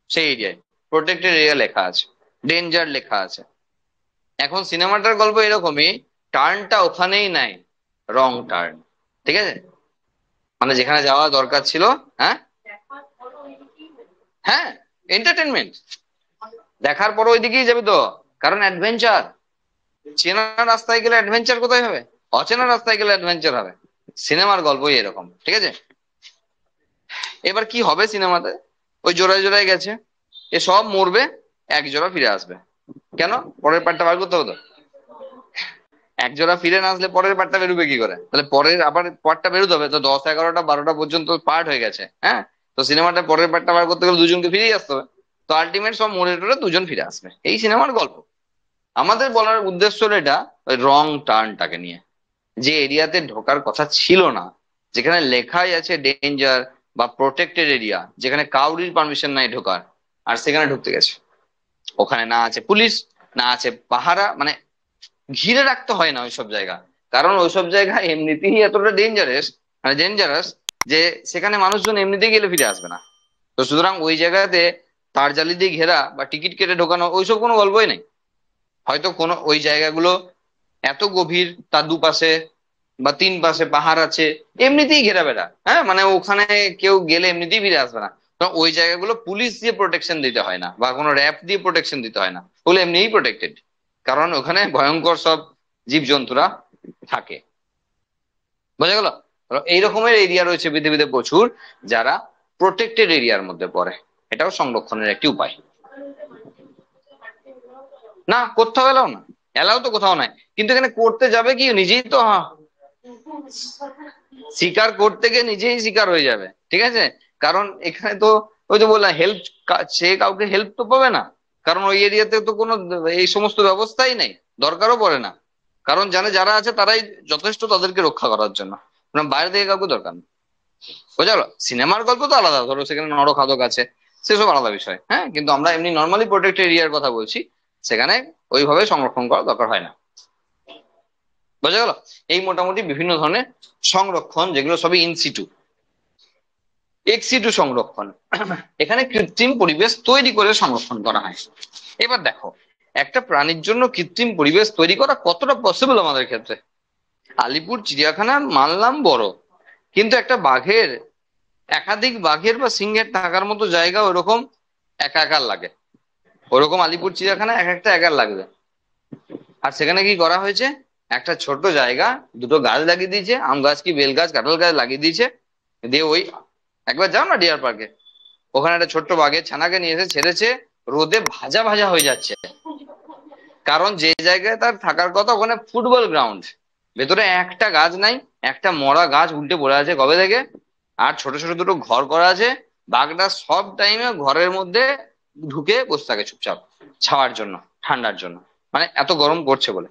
সেই এরিয়ায়, প্রোটেক্টেড এরিয়া লেখা আছে, ডেঞ্জার লেখা আছে। এখন সিনেমাটার গল্প এরকমই, টার্নটা ওখানেই নাই, রং টার্ন, ঠিক আছে? মানে যেখানে যাওয়া দরকার ছিল, হ্যাঁ হ্যাঁ এন্টারটেনমেন্ট দেখার পর ওইদিকেই যাবে তো, কারণ অ্যাডভেঞ্চার। চেনা রাস্তায় গেলে অ্যাডভেঞ্চার কোথায় হবে? অচেনা রাস্তায় গেলে অ্যাডভেঞ্চার হবে। সিনেমার গল্পই এরকম, ঠিক আছে? এবার কি হবে সিনেমাতে, ওই জোড়ায় জোড়ায় গেছে, এ সব মরবে, এক জোড়া ফিরে আসবে। কেন? পরের পার্টটা বার করতে হতো, এক জোড়া ফিরে না আসলে পরের পার্টটা বেরোবে কি করে? তাহলে পরের আবার পার্টটা বেরোতে হবে তো, 10, 11টা, 12টা পর্যন্ত পার্ট হয়ে গেছে, হ্যাঁ? তো সিনেমাটা পরের পার্টটা বার করতে গেলে দুজনকে ফিরেই আসতে হবে, তো আলটিমেট সব মরে টরে দুজন ফিরে আসবে, এই সিনেমার গল্প। আমাদের বলার উদ্দেশ্য হলো এটা, ওই রং টার্নটাকে নিয়ে, যে এরিয়াতে ঢোকার কথা ছিল না, যেখানে লেখাই আছে ডেঞ্জার বা প্রোটেক্টেড এরিয়া, যেখানে কাউরির পারমিশন নাই ঢোকার, আর সেখানে ঢুকতে গেছে। ওখানে না আছে পুলিশ, না আছে পাহারা, মানে ঘিরে রাখতে হয় না ওইসব জায়গা, কারণ ওইসব জায়গা এমনিতেই এতটা ডেঞ্জারাস, মানে ডেঞ্জারাস, যে সেখানে মানুষজন এমনিতেই গেলে ফিরে আসবে না। তো সুতরাং ওই জায়গাতে তার জালি দিয়ে ঘেরা বা টিকিট কেটে ঢোকানো ওইসব কোনো গল্পই নেই। হয়তো কোনো ওই জায়গাগুলো এত গভীর, তার দুপাশে বা 3 পাশে পাহাড় আছে, এমনিতেই ঘেরা বেড়া, হ্যাঁ মানে ওখানে কেউ গেলে এমনিতেই ফিরে আসবে না। তো ওই জায়গাগুলো পুলিশ দিয়ে প্রোটেকশন দিতে হয় না, বা কোনো র্যাব দিয়ে প্রোটেকশন দিতে হয় না, ওগুলো এমনিই প্রোটেক্টেড, কারণ ওখানে ভয়ঙ্কর সব জীবজন্তুরা থাকে। বোঝা গেল? এই রকমের এরিয়া রয়েছে পৃথিবীতে প্রচুর, যারা প্রোটেক্টেড এরিয়ার মধ্যে পড়ে, এটাও সংরক্ষণের একটি উপায়। না, কোথাও এলাও না, এলাও তো কোথাও নাই, কিন্তু এখানে করতে যাবে কি, নিজেই তো শিকার করতে গিয়ে নিজেই শিকার হয়ে যাবে, ঠিক আছে? কারণ এখানে তো ওই তো বললাম হেল্প, সে কাউকে হেল্প তো পাবে না, কারণ ওই এরিয়াতে তো কোনো এই সমস্ত ব্যবস্থাই নেই, দরকারও পড়ে না, কারণ জানে যারা আছে তারাই যথেষ্ট তাদেরকে রক্ষা করার জন্য, মানে বাইরে থেকে কাউকে দরকার নেই। বোঝা গেল? সিনেমার গল্প তো আলাদা, ধরো সেখানে নরখাদক আছে, সেসব আলাদা বিষয়, হ্যাঁ, কিন্তু আমরা এমনি নর্মালি প্রোটেক্টেড এরিয়ার কথা বলছি, সেখানে ওইভাবে সংরক্ষণ করা দরকার হয় না। বোঝা গেল? এই মোটামুটি বিভিন্ন ধরনের সংরক্ষণ, যেগুলো সবই ইনসিটু। এক্সিটু সংরক্ষণ, এখানে কৃত্রিম পরিবেশ তৈরি করে সংরক্ষণ করা হয়। এবার দেখো, একটা প্রাণীর জন্য কৃত্রিম পরিবেশ তৈরি করা কতটা পসিবল আমাদের ক্ষেত্রে? আলিপুর চিড়িয়াখানা মানলাম বড়, কিন্তু একটা বাঘের, একাধিক বাঘের বা সিংহের থাকার মতো জায়গা ওরকম একাকার লাগে। ওরকম আলিপুর চিড়িয়াখানা এক একটা একার লাগবে। আর সেখানে কি করা হয়েছে, একটা ছোট জায়গা, দুটো গাছ লাগিয়ে দিয়েছে, আম গাছ কি বেল গাছ কাঁঠাল গাছ লাগিয়ে দিয়েছে, দিয়ে ওই, একবার যাও না ডিয়ার পার্কে, ওখানে একটা ছোট্ট বাঘের ছানাকে নিয়ে এসে ছেড়েছে, রোদে ভাজা ভাজা হয়ে যাচ্ছে। কারণ যে জায়গায় তার থাকার কথা ওখানে ফুটবল গ্রাউন্ড, ভেতরে একটা গাছ নাই, একটা মরা গাছ উল্টে পড়ে আছে কবে থেকে, আর ছোট ছোট দুটো ঘর করা আছে। বাঘটা সব টাইমে ঘরের মধ্যে ঢুকে বসে থাকে চুপচাপ, ছাওয়ার জন্য, ঠান্ডার জন্য, মানে এত গরম করছে বলে।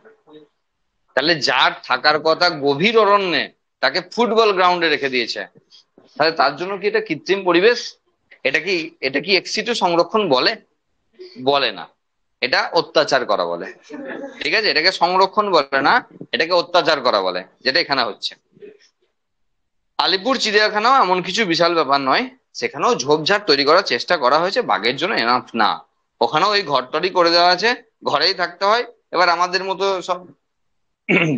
তাহলে যার থাকার কথা গভীর অরণ্যে, তাকে ফুটবল গ্রাউন্ডে রেখে দিয়েছে। তাহলে তার জন্য কি এটা কৃত্রিম পরিবেশ? এটা কি এক্সিটু সংরক্ষণ বলে? বলে না, এটা অত্যাচার করা বলে। ঠিক আছে, এটাকে সংরক্ষণ বলে না, এটাকে অত্যাচার করা বলে, যেটা এখানে হচ্ছে। আলিপুর চিড়িয়াখানাও এমন কিছু বিশাল ব্যাপার নয়, সেখানেও ঝোপঝাড় তৈরি করার চেষ্টা করা হয়েছে, বাঘের জন্য এনাফ না। ওখানেও ওই ঘরটরি করে দেওয়া আছে, ঘরেই থাকতে হয়। এবার আমাদের মতো সব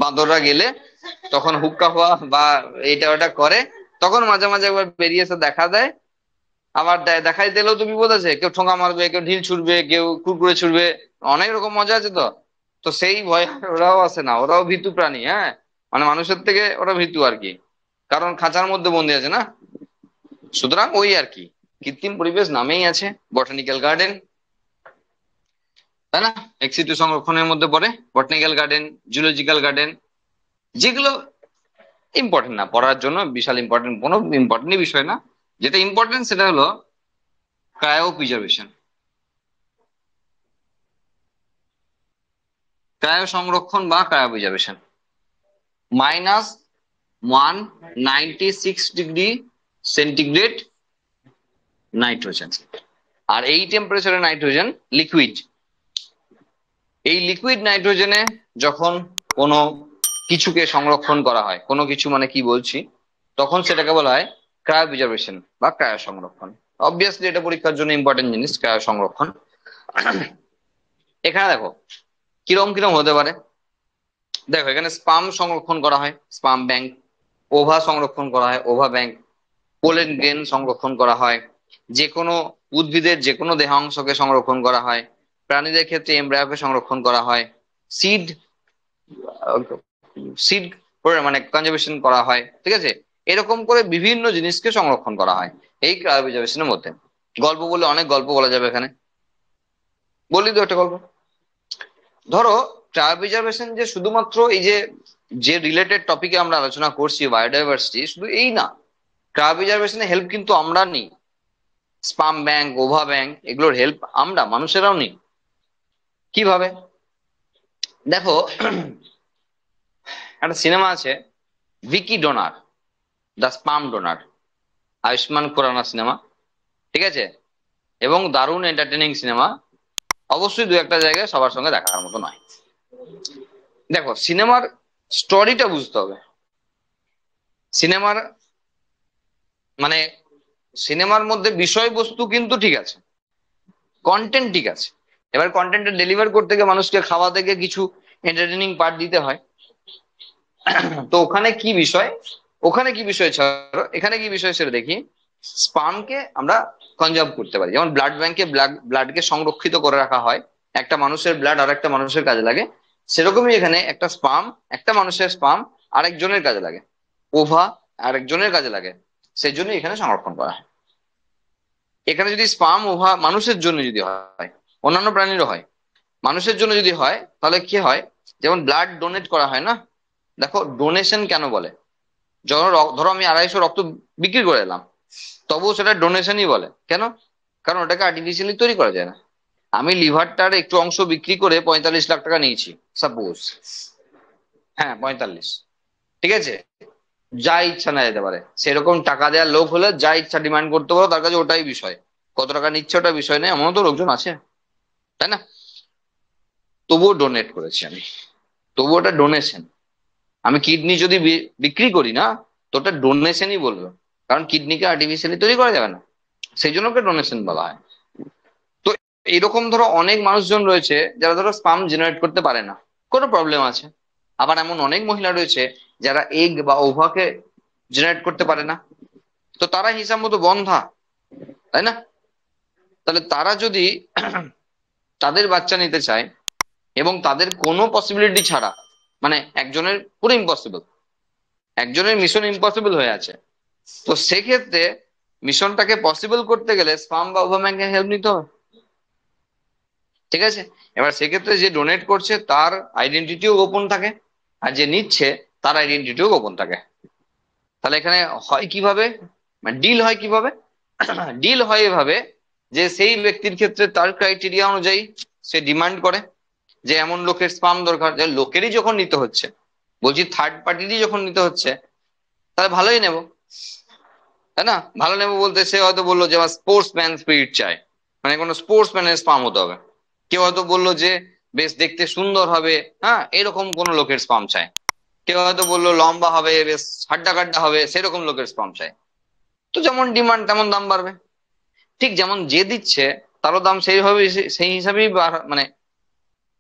বাঁদররা গেলে তখন হুক্কা হওয়া বা এইটা ওটা করে, তখন মাঝে মাঝে একবার বেরিয়ে এসে দেখা দেয়। আবার দেখাই দিলেও তো বিপদ আছে, কেউ ঠোঙা মারবে, কেউ ঢিল ছুড়বে, কেউ কুরকুরে ছুড়বে, অনেক রকম মজা আছে তো। তো সেই ভয় ওরাও আসে না, ওরাও ভীতু প্রাণী, হ্যাঁ, মানে মানুষের থেকে ওরা ভীতু আর কি, কারণ খাঁচার মধ্যে বন্দি আছে না। সুতরাং ওই আর কি, কৃত্রিম পরিবেশ নামেই আছে বটানিক্যাল গার্ডেন, তাই না? এক্সিটু সংরক্ষণের মধ্যে পড়ে বটানিক্যাল গার্ডেন, জুলজিক্যাল গার্ডেন, যেগুলো ইম্পর্টেন্ট না পড়ার জন্য, বিশাল ইম্পর্টেন্ট কোনো ইম্পর্টেন্টই বিষয় না। যেটা ইম্পর্টেন্ট সেটা হলো ক্রায়ো প্রিজার্ভেশন, ক্রায়ো সংরক্ষণ বা cryopreservation. -196 degree centigrade nitrogen, আর এই টেম্পারেচারে নাইট্রোজেন লিকুইড। এই লিকুইড নাইট্রোজেনে যখন কোনো কিছুকে সংরক্ষণ করা হয়, কোনো কিছু মানে কি বলছি, তখন সেটাকে বলা হয় ক্রায়ো প্রিজার্ভেশন বা ক্রায়ো সংরক্ষণ। অবভিয়াসলি এটা পরীক্ষার জন্য ইম্পর্টেন্ট জিনিস, ক্রায়ো সংরক্ষণ। এখানে দেখো কিরম কিরম হতে পারে। দেখো এখানে স্পাম সংরক্ষণ করা হয়, স্পাম ব্যাংক। ওভা সংরক্ষণ করা হয়, ওভা ব্যাংক। পোলেন গ্রেন সংরক্ষণ করা হয়। যে কোনো উদ্ভিদের যে কোনো দেহাংশকে সংরক্ষণ করা হয়। প্রাণীদের ক্ষেত্রে এমব্রায়োকে সংরক্ষণ করা হয়। সিড সিড মানে কনজারভেশন করা হয়, ঠিক আছে। এরকম করে বিভিন্ন জিনিসকে সংরক্ষণ করা হয় এই ক্রায়োপ্রিজার্ভেশনের মধ্যে। গল্প বলে অনেক গল্প বলা যাবে এখানে, বলি তো একটা গল্প। ধরো ক্রায়োপ্রিজার্ভেশন যে শুধুমাত্র এই যে যে রিলেটেড টপিকে আমরা আলোচনা করছি বায়োডাইভার্সিটি, শুধু এই না, ক্রায়োপ্রিজার্ভেশনের হেল্প কিন্তু আমরা নিই। স্পাম ব্যাংক, ওভা ব্যাংক, এগুলোর হেল্প আমরা মানুষেরাও নিই। কিভাবে? দেখো একটা সিনেমা আছে Vicky Donor, the sperm donor, Ayushmann Khurrana cinema, ঠিক আছে, এবং দারুণ এন্টারটেনিং সিনেমা। অবশ্যই দু একটা জায়গায় সবার সঙ্গে দেখার মতো নয়। দেখো সিনেমার স্টোরিটা বুঝতে হবে। সিনেমার মানে সিনেমার মধ্যে বিষয়বস্তু কিন্তু ঠিক আছে, কন্টেন্ট ঠিক আছে। এবার কন্টেন্টটা ডেলিভার করতে গিয়ে মানুষকে খাওয়া থেকে কিছু এন্টারটেনিং পার্ট দিতে হয়। তো ওখানে কি বিষয়, ওখানে কি বিষয় ছাড়ো, এখানে কি বিষয় সেটা দেখি। স্পামকে আমরা কনজার্ভ করতে পারি, যেমন ব্লাড ব্যাংকে ব্লাডকে সংরক্ষিত করে রাখা হয়, একটা মানুষের ব্লাড আর একটা মানুষের কাজে লাগে। সেরকমই এখানে একটা স্পাম, একটা মানুষের স্পাম আরেকজনের কাজে লাগে, ওভা আরেকজনের কাজে লাগে, সেই জন্য এখানে সংরক্ষণ করা হয়। এখানে যদি স্পাম ওভা মানুষের জন্য যদি হয়, অন্যান্য প্রাণীরও হয়, মানুষের জন্য যদি হয়, তাহলে কি হয়, যেমন ব্লাড ডোনেট করা হয় না। দেখো ডোনেশন কেন বলে, যখন ধরো আমি 250 রক্ত বিক্রি করে এলাম, তবুও সেটা ডোনেশনই বলে। কেন? কারণ ওটাকে আর্টিফিশিয়ালি তৈরি করা যায় না। আমি লিভারটার একটু অংশ বিক্রি করে 45 লাখ টাকা নিয়েছি সাপোজ, হ্যাঁ 45, ঠিক আছে, যা ইচ্ছা না যেতে পারে, সেরকম টাকা দেওয়ার লোক হলে যা ইচ্ছা ডিমান্ড করতে পারো তার কাছে, ওটাই বিষয়। কত টাকা নিচ্ছে ওটা বিষয় নেই, এমনও তো লোকজন আছে, তাই না? তবুও ডোনেট করেছি আমি, তবুও ওটা ডোনেশন। আমি কিডনি যদি বিক্রি করি না, তো ওটা ডোনেশনই বলবো, কারণ কিডনিকে আর্টিফিশিয়ালি তৈরি করা যাবে না, সেই জন্য ওকে ডোনেশন বলা হয়। তো এইরকম ধরো অনেক মানুষজন রয়েছে যারা ধরো স্পাম জেনারেট করতে পারে না, কোনো প্রবলেম আছে। আবার এমন অনেক মহিলা রয়েছে যারা এগ বা ওভাকে জেনারেট করতে পারে না, তো তারা হিসাব মতো বন্ধা, তাই না? তাহলে তারা যদি তাদের বাচ্চা নিতে চায় এবং তাদের কোনো পসিবিলিটি ছাড়া, মানে একজনের পুরো ইম্পসিবল, একজনের মিশন ইম্পসিবল হয়ে আছে, তো সেক্ষেত্রে মিশনটাকে পসিবল করতে গেলে স্পাম বা ওভাম্যানকে হেল্প নিতে হবে। ঠিক আছে, এবার সেক্ষেত্রে যে ডোনেট করছে তার আইডেন্টিটিও গোপন থাকে, আর যে নিচ্ছে তার আইডেন্টিটিও গোপন থাকে। তাহলে এখানে হয় কিভাবে, মানে ডিল হয় কিভাবে? ডিল হয় এভাবে যে সেই ব্যক্তির ক্ষেত্রে তার ক্রাইটেরিয়া অনুযায়ী সে ডিমান্ড করে যে এমন লোকের স্পাম দরকার, যে লোকেরই যখন নিতে হচ্ছে, বলছি থার্ড পার্টিরই যখন নিতে হচ্ছে, তাহলে ভালোই নেব, তাই না? ভালো নেবো বলতে সে হয়তো বললো যে আমার স্পোর্টস ম্যান স্পিরিট চাই, মানে কোনো স্পোর্টস ম্যানের স্পাম হতে হবে। কেউ হয়তো বললো যে বেশ দেখতে সুন্দর হবে, হ্যাঁ এরকম কোন লোকের স্পাম চাই। কেউ হয়তো বললো লম্বা হবে, বেশ হাড্ডা কাড্ডা হবে, সেরকম লোকের স্পাম চাই। তো যেমন ডিমান্ড তেমন দাম বাড়বে। ঠিক যেমন যে দিচ্ছে তারও দাম সেইভাবে সেই হিসাবেই মানে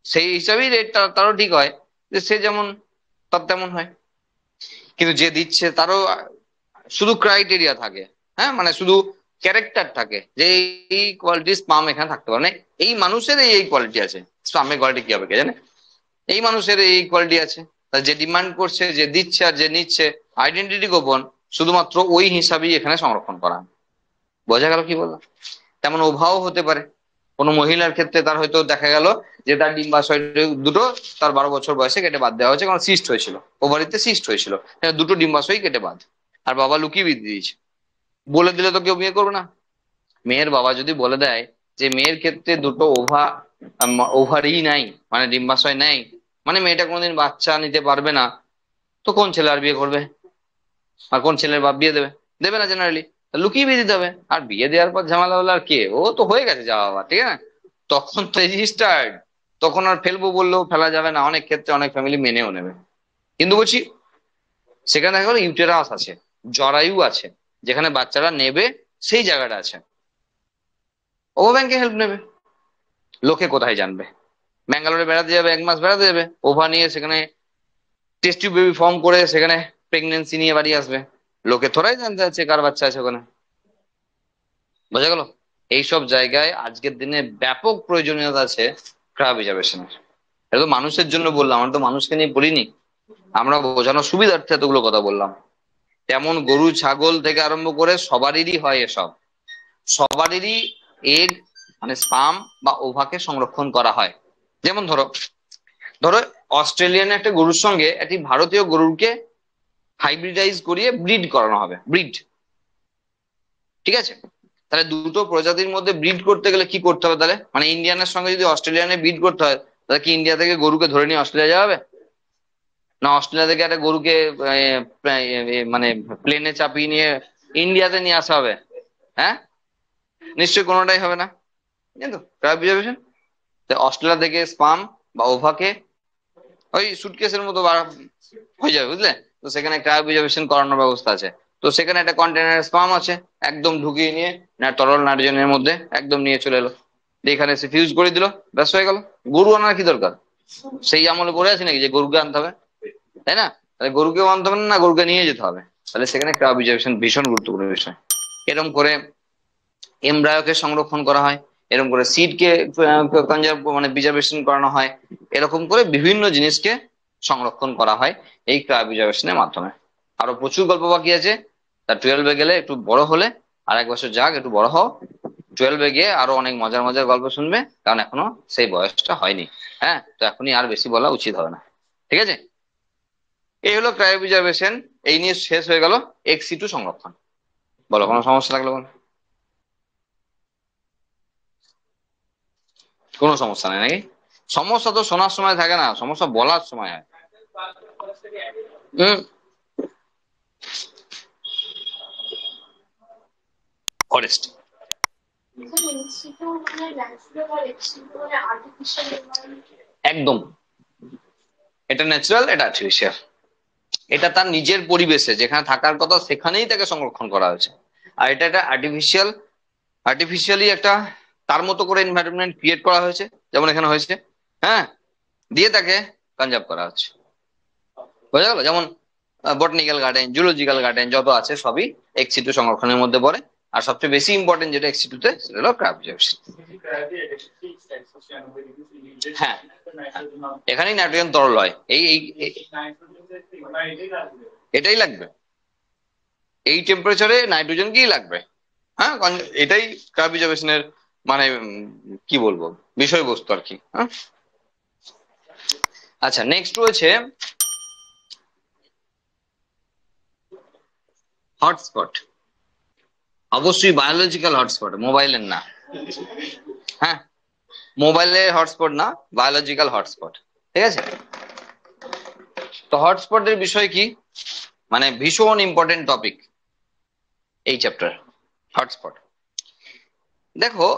সেই হিসাবেই রেটটা তারও ঠিক হয়, যে সে যেমন তার তেমন হয়। কিন্তু যে দিচ্ছে তারও শুধু ক্রাইটেরিয়া থাকে, হ্যাঁ মানে শুধু ক্যারেক্টার থাকে যে এই কোয়ালিটি স্পাম এখানে থাকতে পারে, মানে এই মানুষের এই কোয়ালিটি আছে, স্পামের কোয়ালিটি কি হবে কে জানে, এই মানুষের এই কোয়ালিটি আছে। তা যে ডিমান্ড করছে, যে দিচ্ছে আর যে নিচ্ছে, আইডেন্টিটি গোপন, শুধুমাত্র ওই হিসাবেই এখানে সংরক্ষণ করা হয়। বোঝা গেল কি বললাম? তেমন ওভাও হতে পারে কোনো মহিলার ক্ষেত্রে, তার হয়তো দেখা গেল যে তার ডিম্বাশয় দুটো তার 12 বছর বয়সে কেটে বাদ দেওয়া হয়েছে, কারণ সিস্ট হয়েছিল, ওভারিতে সিস্ট হয়েছিল, দুটো ডিম্বাশয় কেটে বাদ, আর বাবা লুকিয়ে দিয়ে দিয়েছে। বলে দিলে তো কেউ বিয়ে করবে না। মেয়ের বাবা যদি বলে দেয় যে মেয়ের ক্ষেত্রে দুটো ওভারই নাই, মানে ডিম্বাশয় নাই, মানে মেয়েটা কোনোদিন বাচ্চা নিতে পারবে না, তো কোন ছেলে আর বিয়ে করবে? আর কোন ছেলের বাপ বিয়ে দেবে? দেবে না জেনারেলি। লুকিয়ে বিয়ে দিতে হবে, আর বিয়ে দেওয়ার পর ঝামেলা হলো আর কে, ও তো হয়ে গেছে যা বাবা, ঠিক আছে, তখন তো রেজিস্টার্ড, তখন আর ফেলবো বললেও ফেলা যাবে না, অনেক ক্ষেত্রে অনেক ফ্যামিলি মেনেও নেবে। কিন্তু বলছি সেখানে দেখা গেলো ইউটেরাস আছে, জরায়ু আছে, যেখানে বাচ্চারা নেবে সেই জায়গাটা আছে, ও ব্যাংকে হেল্প নেবে। লোকে কোথায় জানবে? ব্যাঙ্গালোরে বেড়াতে যাবে, 1 মাস বেড়াতে যাবে, ওভা নিয়ে সেখানে টেস্ট টিউব বেবি ফর্ম করে সেখানে প্রেগনেন্সি নিয়ে বাড়ি আসবে, লোকে থোড়াই জানতে চাচ্ছে কার বাচ্চা আছে ওখানে। বোঝা গেল? এইসব জায়গায় আজকের দিনে ব্যাপক প্রয়োজনীয়তা আছে ক্রায়োপ্রিজারভেশনের। এটা তো মানুষের জন্য বললাম, আমরা তো মানুষকে নিয়ে বলিনি, আমরা বোঝানোর সুবিধার্থে এতগুলো কথা বললাম। তেমন গরু ছাগল থেকে আরম্ভ করে সবারই হয় এসব, সবারই এগ মানে স্পাম বা ওভাকে সংরক্ষণ করা হয়। যেমন ধরো, ধরো অস্ট্রেলিয়ান একটা গরুর সঙ্গে একটি ভারতীয় গরুকে হাইব্রিডাইজ করিয়ে ব্রিড করানো হবে, ব্রিড, ঠিক আছে? তাহলে দুটো প্রজাতির মধ্যে ব্রিড করতে গেলে কি করতে হবে তাহলে, মানে ইন্ডিয়ানের সঙ্গে যদি অস্ট্রেলিয়ানে ব্রিড করতে হয়, তাহলে কি ইন্ডিয়া থেকে গরুকে ধরে নিয়ে অস্ট্রেলিয়া যাওয়া হবে? না অস্ট্রেলিয়া থেকে একটা গরুকে মানে প্লেনে চাপিয়ে নিয়ে ইন্ডিয়াতে নিয়ে আসা হবে? হ্যাঁ, নিশ্চয়ই কোনোটাই হবে না। কিন্তু প্রিজার্ভেশন, অস্ট্রেলিয়া থেকে স্পাম বা ওভাকে ওই সুটকেসের মতো হয়ে যাবে, বুঝলে? তো সেখানে ক্রায়োপ্রিজারভেশন করানোর ব্যবস্থা আছে। তো সেখানে একটা কন্টেনার স্পাম আছে, একদম ঢুকিয়ে নিয়ে না তরল নাইট্রোজেনের মধ্যে একদম নিয়ে চলে এলো, দিয়ে এখানে সে ফিউজ করে দিল, ব্যাস হয়ে গেল। গরু আনার কি দরকার? সেই আমলে পড়ে আছে নাকি যে গরুকে আনতে হবে, তাই না? তাহলে গরুকেও আনতে হবে না, গরুকে নিয়ে যেতে হবে। তাহলে সেখানে ক্রায়োপ্রিজারভেশন ভীষণ গুরুত্বপূর্ণ বিষয়। এরকম করে এমব্রায়োকে সংরক্ষণ করা হয়, এরকম করে সিডকে কনজার্ভ মানে প্রিজার্ভেশন করানো হয়, এরকম করে বিভিন্ন জিনিসকে সংরক্ষণ করা হয় এই ক্রায়োপ্রিজার্ভেশনের মাধ্যমে। আরো প্রচুর গল্প বাকি আছে, তা 12-এ গেলে একটু বড় হলে, আর 1 বছর যাক একটু বড় হও, 12-এ গিয়ে আরো অনেক মজার মজার গল্প শুনবে, কারণ এখনো সেই বয়সটা হয়নি। হ্যাঁ, তো এখনই আর বেশি বলা উচিত হবে না, ঠিক আছে? এই হলো ক্রায়োপ্রিজার্ভেশন, এই নিয়ে শেষ হয়ে গেল এক্স-সিটু সংরক্ষণ। বলো কোনো সমস্যা লাগলো বলো? কোনো সমস্যা নেই নাকি? সমস্যা তো শোনার সময় থাকে না, সমস্যা বলার সময় হয়। হুম, ফরেস্ট, একদম, এটা ন্যাচারাল, এটা আর্টিফিশিয়াল। এটা তার নিজের পরিবেশে যেখানে থাকার কথা সেখানেই তাকে সংরক্ষণ করা হয়েছে। আর এটা একটা আর্টিফিশিয়াল, আর্টিফিশিয়ালি একটা তার মতো করে এনভায়রনমেন্ট ক্রিয়েট করা হয়েছে, যেমন এখানে হয়েছে, হ্যাঁ, দিয়ে তাকে কনজার্ভ করা হচ্ছে। বোঝা গেল? যেমন বটানিক্যাল গার্ডেন, জুলজিক্যাল গার্ডেন যত আছে সবই এক্সিটু সংরক্ষণের মধ্যে পড়ে। আর সবচেয়ে বেশি ইম্পর্টেন্ট যেটা এক্সিটুতে, সেটা হলো ক্রাব অবজারভেশন। হ্যাঁ, এখানেই নাইট্রোজেন তরল হয়। এটাই লাগবে, এই টেম্পারেচারে নাইট্রোজেনকেই লাগবে। হ্যাঁ, এটাই ক্রাব অবজারভেশনের মানে কি বলবো, বিষয়বস্তু আর কি। হ্যাঁ, আচ্ছা, নেক্সট রয়েছে হটস্পট। অবশ্যই বায়োলজিক্যাল হটস্পট, মোবাইলের না। হ্যাঁ, মোবাইলের হটস্পট না, বায়োলজিক্যাল হটস্পট। ঠিক আছে? তো হটস্পটের বিষয় কি, মানে ভীষণ ইম্পর্টেন্ট টপিক এই চ্যাপ্টার, হটস্পট। দেখো,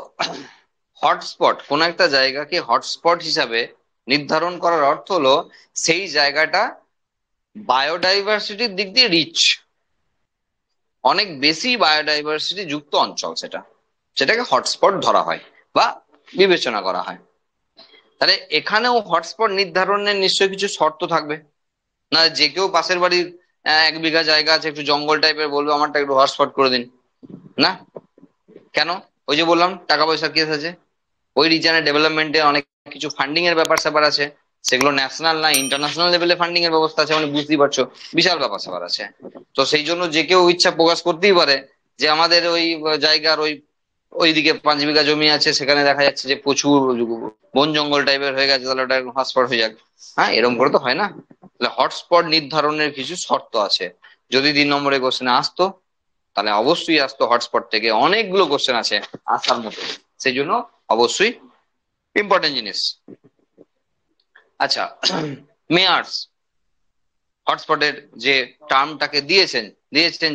হটস্পট কোন একটা জায়গাকে হটস্পট হিসাবে নির্ধারণ করার অর্থ হলো সেই জায়গাটা বায়োডাইভার্সিটির দিক দিয়ে রিচ, অনেক বেশি বায়োডাইভার্সিটি যুক্ত অঞ্চল, সেটাকে হটস্পট ধরা হয় বা বিবেচনা করা হয়। তাহলে এখানেও হটস্পট নির্ধারণের নিশ্চয়ই কিছু শর্ত থাকবে না। যে কেউ পাশের বাড়ির 1 বিঘা জায়গা আছে, একটু জঙ্গল টাইপের, বলবে আমারটা একটু হটস্পট করে দিন, না। কেন? ওই যে বললাম, টাকা পয়সার কেস আছে, ওই রিজনের ডেভেলপমেন্টে অনেক কিছু ফান্ডিং এর ব্যাপার স্যাপার আছে, সেগুলো ন্যাশনাল না ইন্টারন্যাশনাল লেভেলে ফান্ডিং এর ব্যবস্থা আছে, মানে বুঝতেই পারছো বিশাল ব্যাপার স্যাপার আছে। তো সেই জন্য যে কেউ ইচ্ছা প্রকাশ করতেই পারে যে আমাদের ওই জায়গার ওইদিকে 5 বিঘা জমি আছে, সেখানে দেখা যাচ্ছে যে প্রচুর বন জঙ্গল টাইপের হয়ে গেছে, তাহলে ওটা হটস্পট হয়ে যাক। হ্যাঁ, এরকম করে তো হয় না। তাহলে হটস্পট নির্ধারণের কিছু শর্ত আছে। যদি 3 নম্বরে কোশ্চেনে আসতো, তাহলে অবশ্যই আসতো হটস্পট থেকে অনেকগুলো কোশ্চেন আছে আসার মতো, সেই জন্য অবশ্যই ইম্পর্টেন্ট জিনিস। আচ্ছা, মেয়ার্স, হটস্পটের যে টার্মটাকে দিয়েছেন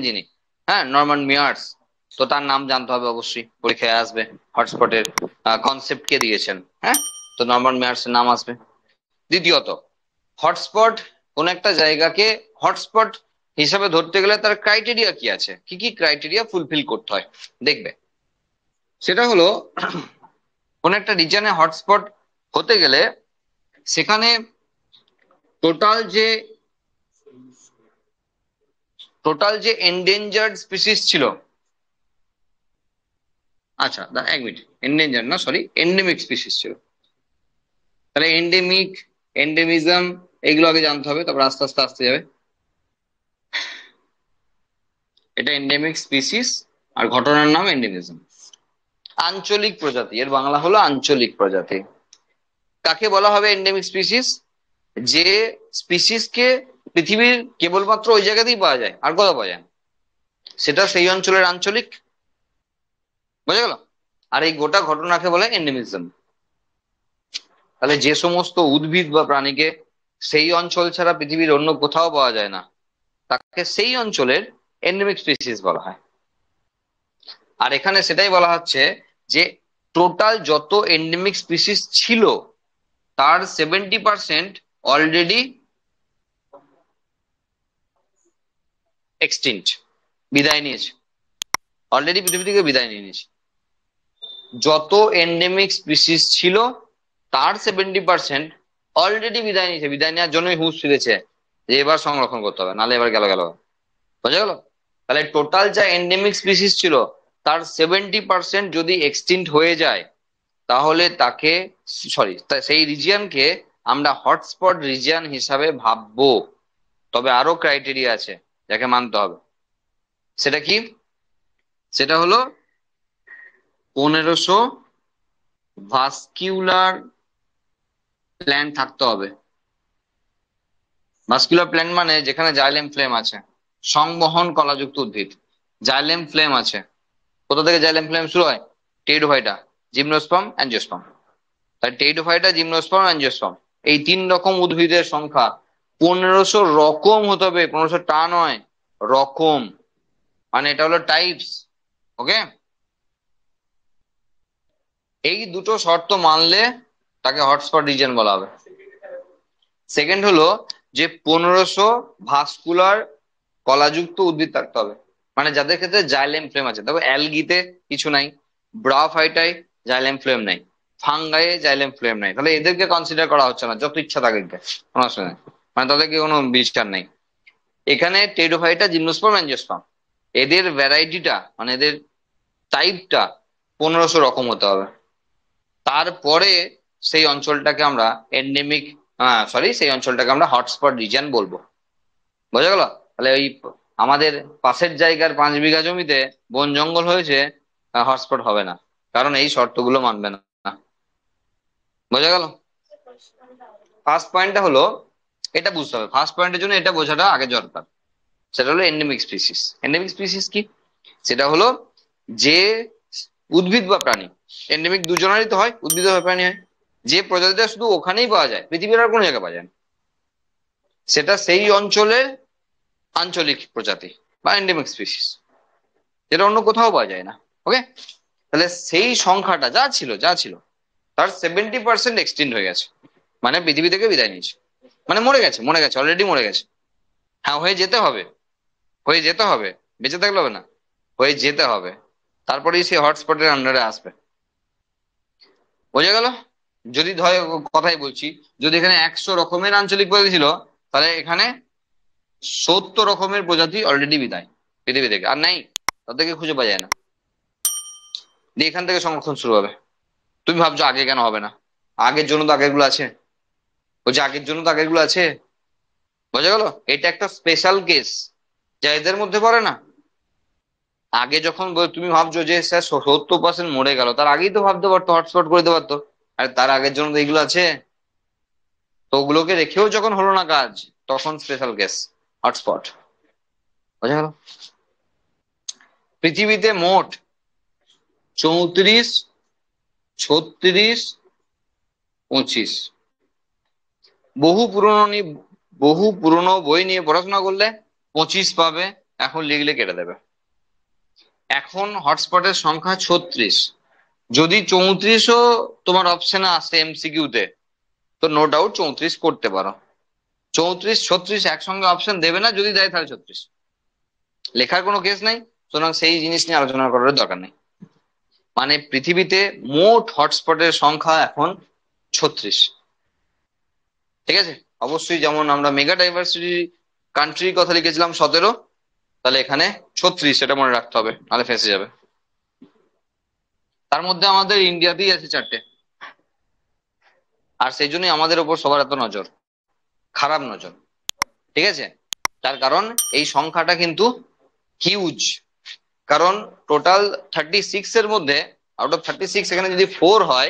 যিনি, হ্যাঁ, নরমান মেয়ার্স। তো তার নাম জানতে হবে, অবশ্যই পরীক্ষায় আসবে। হটস্পটের কনসেপ্ট কে দিয়েছেন? হ্যাঁ, তো নরমান মেয়ার্স এর নাম আসবে। দ্বিতীয়ত, হটস্পট কোন একটা জায়গাকে হটস্পট হিসাবে ধরতে গেলে তার ক্রাইটেরিয়া কি আছে, কি কি ক্রাইটেরিয়া ফুলফিল করতে হয় দেখবে। সেটা হলো, কোন একটা রিজনে হটস্পট হতে গেলে সেখানে টোটাল যে এন্ডেঞ্জার্ড স্পিসিস ছিল, আচ্ছা 1 মিনিট, এন্ডেঞ্জার্ড না, সরি, এন্ডেমিক স্পিসিস ছিল। তাহলে এন্ডেমিজম এগুলো আগে জানতে হবে, তারপর আস্তে আস্তে আসতে যাবে। এটা এন্ডেমিক স্পিসিস, আর ঘটনার নাম এন্ডেমিজম। আঞ্চলিক প্রজাতি, এর বাংলা হলো আঞ্চলিক প্রজাতি। কাকে বলা হবে এন্ডেমিক স্পিসিস? যে স্পিসিসকে পৃথিবীর কেবলমাত্র ওই জায়গাতেই পাওয়া যায়, আর কোথাও পাওয়া যায় না, সেটা সেই অঞ্চলের আঞ্চলিক। বোঝা গেল? আর এই গোটা ঘটনাকে বলে এন্ডেমিজম। তাহলে যে সমস্ত উদ্ভিদ বা প্রাণীকে সেই অঞ্চল ছাড়া পৃথিবীর অন্য কোথাও পাওয়া যায় না, তাকে সেই অঞ্চলের এন্ডেমিক স্পিসিস বলা হয়। আর এখানে সেটাই বলা হচ্ছে যে টোটাল যত এন্ডেমিক স্পিসিস ছিল, তার 70% অলরেডি এক্সটিংক্ট, বিদায় নিয়েছে, অলরেডি পৃথিবী থেকে বিদায় নিয়ে নিয়েছে। যত এন্ডেমিক স্পিসিস ছিল তার 70% অলরেডি বিদায় নিয়েছে, বিদায় নেওয়ার জন্যই হুঁশ ফিরেছে যে এবার সংরক্ষণ করতে হবে, নাহলে এবার গেল গেল। বোঝা গেল? তাহলে টোটাল যা এন্ডেমিক স্পিসিস ছিল তার 70% যদি এক্সটিংক্ট হয়ে যায়, তাহলে তাকে, সরি, সেই রিজিয়নকে আমরা হটস্পট রিজিয়ন হিসাবে ভাববো। তবে আরো ক্রাইটেরিয়া আছে যাকে মানতে হবে। সেটা কি? সেটা হলো 1500 ভাস্কিউলার প্ল্যান্ট থাকতে হবে। ভাস্কুলার প্ল্যান্ট মানে যেখানে জাইলেম ফ্লেম আছে, সংবহন কলাযুক্ত উদ্ভিদ, জাইলেম ফ্লেম আছে। কোথা থেকে জাইলেম ফ্লেম শুরু হয়? Pteridophyta, gymnosperm, angiosperm. তাই টেরিডোফাইটা, জিমনোস্পার্ম, অ্যাঞ্জিওস্পার্ম, এই 3 রকম উদ্ভিদের সংখ্যা 1500 রকম হতে হবে, 1500 টা নয়, রকম। মানে এটা হলো টাইপস। ওকে, এই দুটো শর্ত মানলে তাকে হটস্পট রিজন বলা হবে। সেকেন্ড হলো যে 1500 ভাস্কুলার কলাযুক্ত উদ্ভিদ থাকতে হবে, মানে যাদের ক্ষেত্রে জাইলেম ফ্লেম আছে। তবে অ্যালগিতে কিছু নাই, ব্রাফাইটাই জাইলেম ফ্লোয়েম নাই, ফাঙ্গাইয়ে জাইলেম ফ্লোয়েম নাই, তাহলে এদেরকে কনসিডার করা হচ্ছে না, যত ইচ্ছা তাদেরকে, কোনো অসুবিধা নেই, মানে তাদেরকে কোনো বিচার নেই। এখানে টেরিডোফাইটা, জিমনোস্পার্ম, অ্যাঞ্জিওস্পার্ম, এদের ভ্যারাইটিটা মানে এদের টাইপটা 1500 রকম হতে হবে। তারপরে সেই অঞ্চলটাকে আমরা এন্ডেমিক, সরি, সেই অঞ্চলটাকে আমরা হটস্পট রিজিয়ন বলবো। বোঝা গেল? তাহলে ওই আমাদের পাশের জায়গার 5 বিঘা জমিতে বন জঙ্গল হয়েছে, হটস্পট হবে না, কারণ এই শর্তগুলো মানবে না। বোঝা গেল? ফার্স্ট পয়েন্টটা হলো, এটা বুঝতে হবে, ফার্স্ট পয়েন্টের জন্য এটা বোঝাটা আগে দরকার। সেটা হলো এন্ডেমিক স্পিসিস। এন্ডেমিক স্পিসিস কি? সেটা হলো যে উদ্ভিদ বা প্রাণী, এন্ডেমিক দুজনেরই তো হয়, উদ্ভিদ বা প্রাণী হয়, যে প্রজাতিটা শুধু ওখানেই পাওয়া যায়, পৃথিবীর আর কোনো জায়গায় পাওয়া যায় না, সেটা সেই অঞ্চলের আঞ্চলিক প্রজাতি বা এন্ডেমিক স্পিসিস, যেটা অন্য কোথাও পাওয়া যায় না। ওকে, তাহলে সেই সংখ্যাটা যা ছিল তার 70% এক্সটেন্ড হয়ে গেছে, মানে পৃথিবী থেকে বিদায় নিয়েছে, মানে মরে গেছে, অলরেডি মরে গেছে। হ্যাঁ, হয়ে যেতে হবে, হয়ে যেতে হবে, বেঁচে থাকলে হবে না, হয়ে যেতে হবে, তারপরেই সে হটস্পটের আন্ডারে আসবে। বোঝা গেল? যদি ধর, কথাই বলছি, যদি এখানে 100 রকমের আঞ্চলিক প্রজাতি ছিল, তাহলে এখানে 70 রকমের প্রজাতি অলরেডি বিদায় পৃথিবী থেকে, আর নাই, তাদেরকে খুঁজে পাওয়া যায় না। দিয়ে এখান থেকে সংরক্ষণ শুরু হবে। তুমি ভাবছো আগে কেন হবে না? আগের জন্য তো আগের গুলো আছে, বলছে আগের জন্য তো আগের গুলো আছে। বোঝা গেল? এটা একটা স্পেশাল কেস, যা এদের মধ্যে পড়ে না। আগে যখন তুমি ভাবছো যে স্যার 70% মরে গেল, তার আগেই তো ভাবতে পারতো, হটস্পট করে দিতে পারতো। আর তার আগের জন্য তো এইগুলো আছে, তো ওগুলোকে রেখেও যখন হলো না কাজ, তখন স্পেশাল কেস, হটস্পট। বোঝা গেল? পৃথিবীতে মোট 34, 36, 25, বহু পুরনো বহু পুরনো বই নিয়ে পড়াশোনা করলে 25 পাবে, এখন লিখলে কেটে দেবে। এখন হটস্পটের সংখ্যা 36, যদি 34ও তোমার অপশনে আসে এমসিকিউতে, তো নো ডাউট 34 করতে পারো। 34, 36 একসঙ্গে অপশন দেবে না, যদি দেয় তাহলে 36, লেখার কোনো কেস নাই, সুতরাং সেই জিনিস নিয়ে আলোচনা করার দরকার নেই। মানে পৃথিবীতে মোট হটস্পটের সংখ্যা এখন 36। ঠিক আছে? অবশ্যই, যেমন আমরা মেগা ডাইভার্সিটি কান্ট্রির কথা লিখেছিলাম 17, তাহলে এখানে 36, এটা মনে রাখতে হবে, নাহলে ফেঁসে যাবে। তার মধ্যে আমাদের ইন্ডিয়াতেই আছে 4টে, আর সেই জন্যই আমাদের ওপর সবার এত নজর, খারাপ নজর। ঠিক আছে? তার কারণ এই সংখ্যাটা কিন্তু হিউজ, কারণ টোটাল 36 এর মধ্যে, আউট অফ 36 এখানে যদি 4 হয়,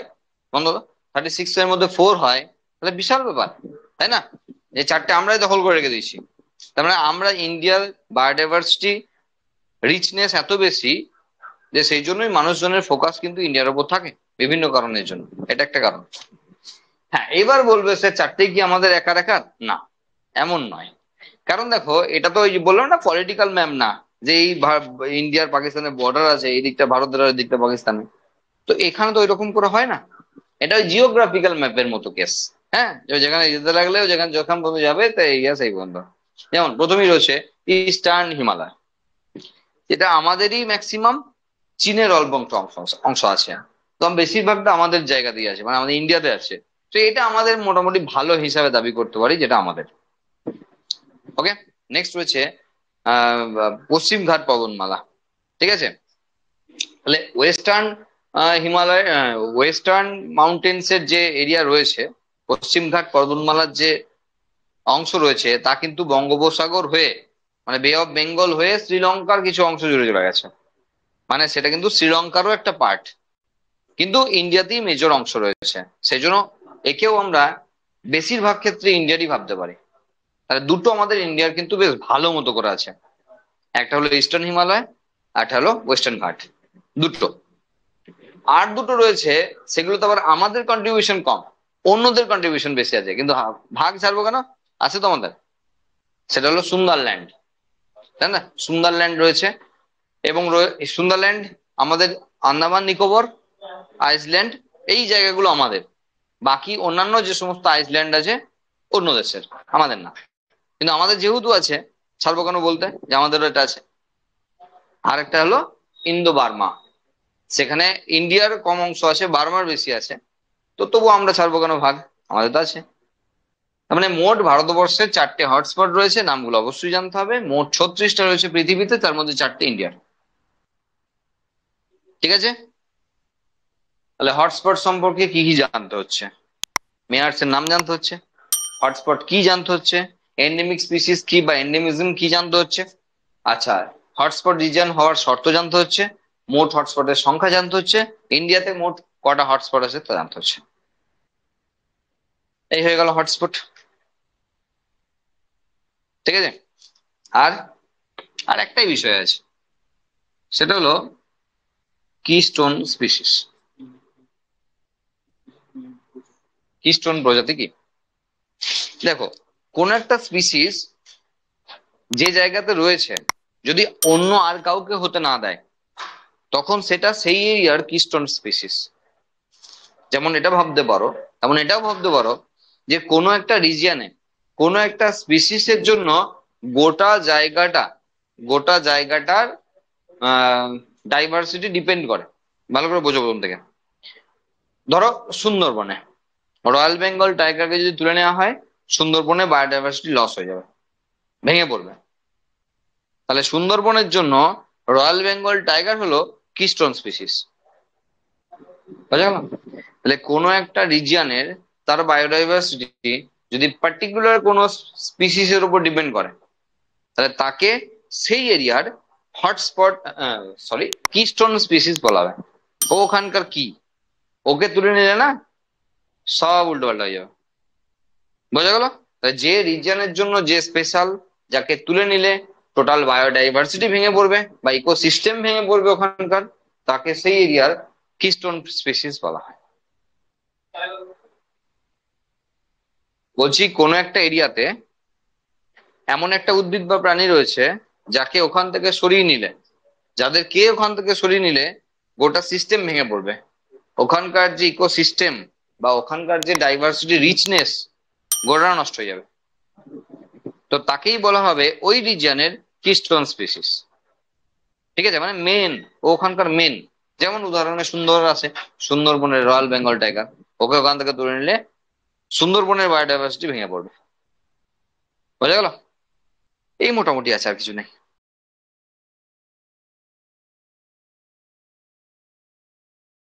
বন্ধু, 36 এর মধ্যে 4 হয়, তাহলে বিশাল ব্যাপার, তাই না? যে 4টে আমরাই দখল করে রেখে দিয়েছি, তার মানে আমরা ইন্ডিয়ার বায়োডাইভার্সিটি রিচনেস এত বেশি, যে সেই জন্যই মানুষজনের ফোকাস কিন্তু ইন্ডিয়ার উপর থাকে, বিভিন্ন কারণের জন্য, এটা একটা কারণ। হ্যাঁ, এবার বলবে সে 4টে কি আমাদের একার একার? না, এমন নয়। কারণ দেখো, এটা তো ওই যে বললাম না, পলিটিক্যাল ম্যাপ না, যে এই ইন্ডিয়ার পাকিস্তানের বর্ডার আছে, এই দিকটা ভারতের আর এই দিকটা পাকিস্তানের, তো এখানে তো ওইরকম করে হয় না। এটা ওই জিওগ্রাফিক্যাল ম্যাপের মতো কেস। হ্যাঁ, যেখানে যেতে লাগলেও যেখানে যখন পর্যন্ত যাবে, তাই এই সেই পর্যন্ত। যেমন প্রথমেই রয়েছে ইস্টার্ন হিমালয়, যেটা আমাদেরই ম্যাক্সিমাম, চীনের অল্প অংশ অংশ আছে, তো বেশিরভাগটা আমাদের জায়গা দিয়ে আছে, মানে আমাদের ইন্ডিয়াতে আছে। তো এটা আমাদের মোটামুটি ভালো হিসাবে দাবি করতে পারি, যেটা আমাদের। ওকে, নেক্সট রয়েছে পশ্চিম ঘাট পর্বতমালা। ঠিক আছে? তাহলে ওয়েস্টার্ন হিমালয়, ওয়েস্টার্ন মাউন্টেন্স এর যে এরিয়া রয়েছে, পশ্চিম ঘাট পর্বতমালার যে অংশ রয়েছে, তা কিন্তু বঙ্গোপসাগর হয়ে, মানে বে অফ বেঙ্গল হয়ে শ্রীলঙ্কার কিছু অংশ জুড়ে চলে গেছে, মানে সেটা কিন্তু শ্রীলঙ্কারও একটা পার্ট, কিন্তু ইন্ডিয়াতেই মেজর অংশ রয়েছে। সেই জন্য একেও আমরা বেশিরভাগ ক্ষেত্রে ইন্ডিয়ারই ভাবতে পারি। তাহলে দুটো আমাদের ইন্ডিয়ার কিন্তু বেশ ভালো মতো করে আছে, একটা হলো ইস্টার্ন হিমালয়, আর একটা হলো ওয়েস্টার্ন ঘাট, দুটো। আর দুটো রয়েছে, সেগুলো তো আবার আমাদের কন্ট্রিবিউশন কম, অন্যদের কন্ট্রিবিউশন বেশি আছে, কিন্তু ভাগ ছাড়বো কেন, আছে তো আমাদের। সেটা হলো সুন্দরল্যান্ড, তাই না? সুন্দরল্যান্ড রয়েছে, এবং সুন্দরল্যান্ড আমাদের, আন্দামান নিকোবর, আইসল্যান্ড, এই জায়গাগুলো আমাদের। বাকি অন্যান্য যে সমস্ত আইসল্যান্ড আছে অন্য দেশের, আমাদের না। কিন্তু আমাদের যেহেতু আছে, ছাড়বো কেন বলতে যে আমাদেরও এটা আছে। আর একটা হলো ইন্দো বার্মা, সেখানে ইন্ডিয়ার কম অংশ আছে, বার্মার বেশি আছে, তো তবু আমরা ছাড়বো কেন ভাগ, আমাদের তো আছে। তার মানে মোট ভারতবর্ষে 4টে হটস্পট রয়েছে, নামগুলো অবশ্যই জানতে হবে। মোট 36টা রয়েছে পৃথিবীতে, তার মধ্যে 4টে ইন্ডিয়ার। ঠিক আছে, তাহলে হটস্পট সম্পর্কে কি কি জানতে হচ্ছে? মেয়ার্স এর নাম জানতে হচ্ছে, হটস্পট কি জানতে হচ্ছে, এন্ডেমিক স্পিসিস কি বা এন্ডেমিজম কি জানতে হচ্ছে। আচ্ছা, হটস্পট রিজন হওয়ার শর্ত জানতে হচ্ছে, মোট হটস্পটের সংখ্যা জানতে হচ্ছে, ইন্ডিয়াতে মোট কটা হটস্পট আছে তা জানতে হচ্ছে। এই হয়ে গেল হটস্পট। ঠিক আছে, আর আর একটাই বিষয় আছে, সেটা হলো কিস্টোন স্পিসিস। কিস্টোন প্রজাতি কি? দেখো, কোন একটা স্পিসিস যে জায়গাতে রয়েছে যদি অন্য আর কাউকে হতে না দেয়, তখন সেটা সেই এরিয়ার কিস্টোন স্পিসিস। যেমন এটা ভাবতে পারো, তেমন এটাও ভাবতে পারো যে কোনো একটা রিজিয়নে কোনো একটা স্পিসিসের জন্য গোটা জায়গাটা গোটা জায়গাটার ডাইভার্সিটি ডিপেন্ড করে। ভালো করে বোঝো প্রথম থেকে। ধরো সুন্দরবনে রয়্যাল বেঙ্গল টাইগারকে যদি তুলে নেওয়া হয়, সুন্দরবনে বায়োডাইভার্সিটি লস হয়ে যাবে, ভেঙে পড়বে। তাহলে সুন্দরবনের জন্য রয়্যাল বেঙ্গল টাইগার হলো কিস্টোন স্পিসিস। বোঝা গেল? তাহলে কোনো একটা রিজিয়নের তার বায়োডাইভার্সিটি যদি পার্টিকুলার কোনো স্পিসিস এর উপর ডিপেন্ড করে, তাহলে তাকে সেই এরিয়ার হটস্পট, সরি, কিস্টোন স্পিসিস বলা হবে। ও ওখানকার কি, ওকে তুলে নিলে না সব উল্টো পাল্টা হয়ে যাবে। বোঝা গেল? তাহলে যে রিজিয়নের জন্য যে স্পেশাল, যাকে তুলে নিলে টোটাল বায়োডাইভার্সিটি ভেঙে পড়বে বা ইকোসিস্টেম ভেঙে পড়বে ওখানকার, তাকে সেই এরিয়ার কিস্টোন স্পিসিস বলা হয়। বলছি কোনো একটা এরিয়াতে এমন একটা উদ্ভিদ বা প্রাণী রয়েছে যাকে ওখান থেকে সরিয়ে নিলে, যাদেরকে ওখান থেকে সরিয়ে নিলে গোটা সিস্টেম ভেঙে পড়বে, ওখানকার যে ইকোসিস্টেম বা ওখানকার যে ডাইভার্সিটি রিচনেস গোটা নষ্ট হয়ে যাবে। তো তাকেই বলা হবে ওই রিজিয়নের কিস্টোন স্পিসিস। ঠিক আছে, মানে মেন, ওখানকার মেন। যেমন উদাহরণে সুন্দর আছে, সুন্দরবনের রয়্যাল বেঙ্গল টাইগার, ওকে ওখান থেকে তুলে নিলে সুন্দরবনের বায়োডাইভার্সিটি ভেঙে পড়বে। বোঝা গেল? এই মোটামুটি আছে, আর কিছু নেই।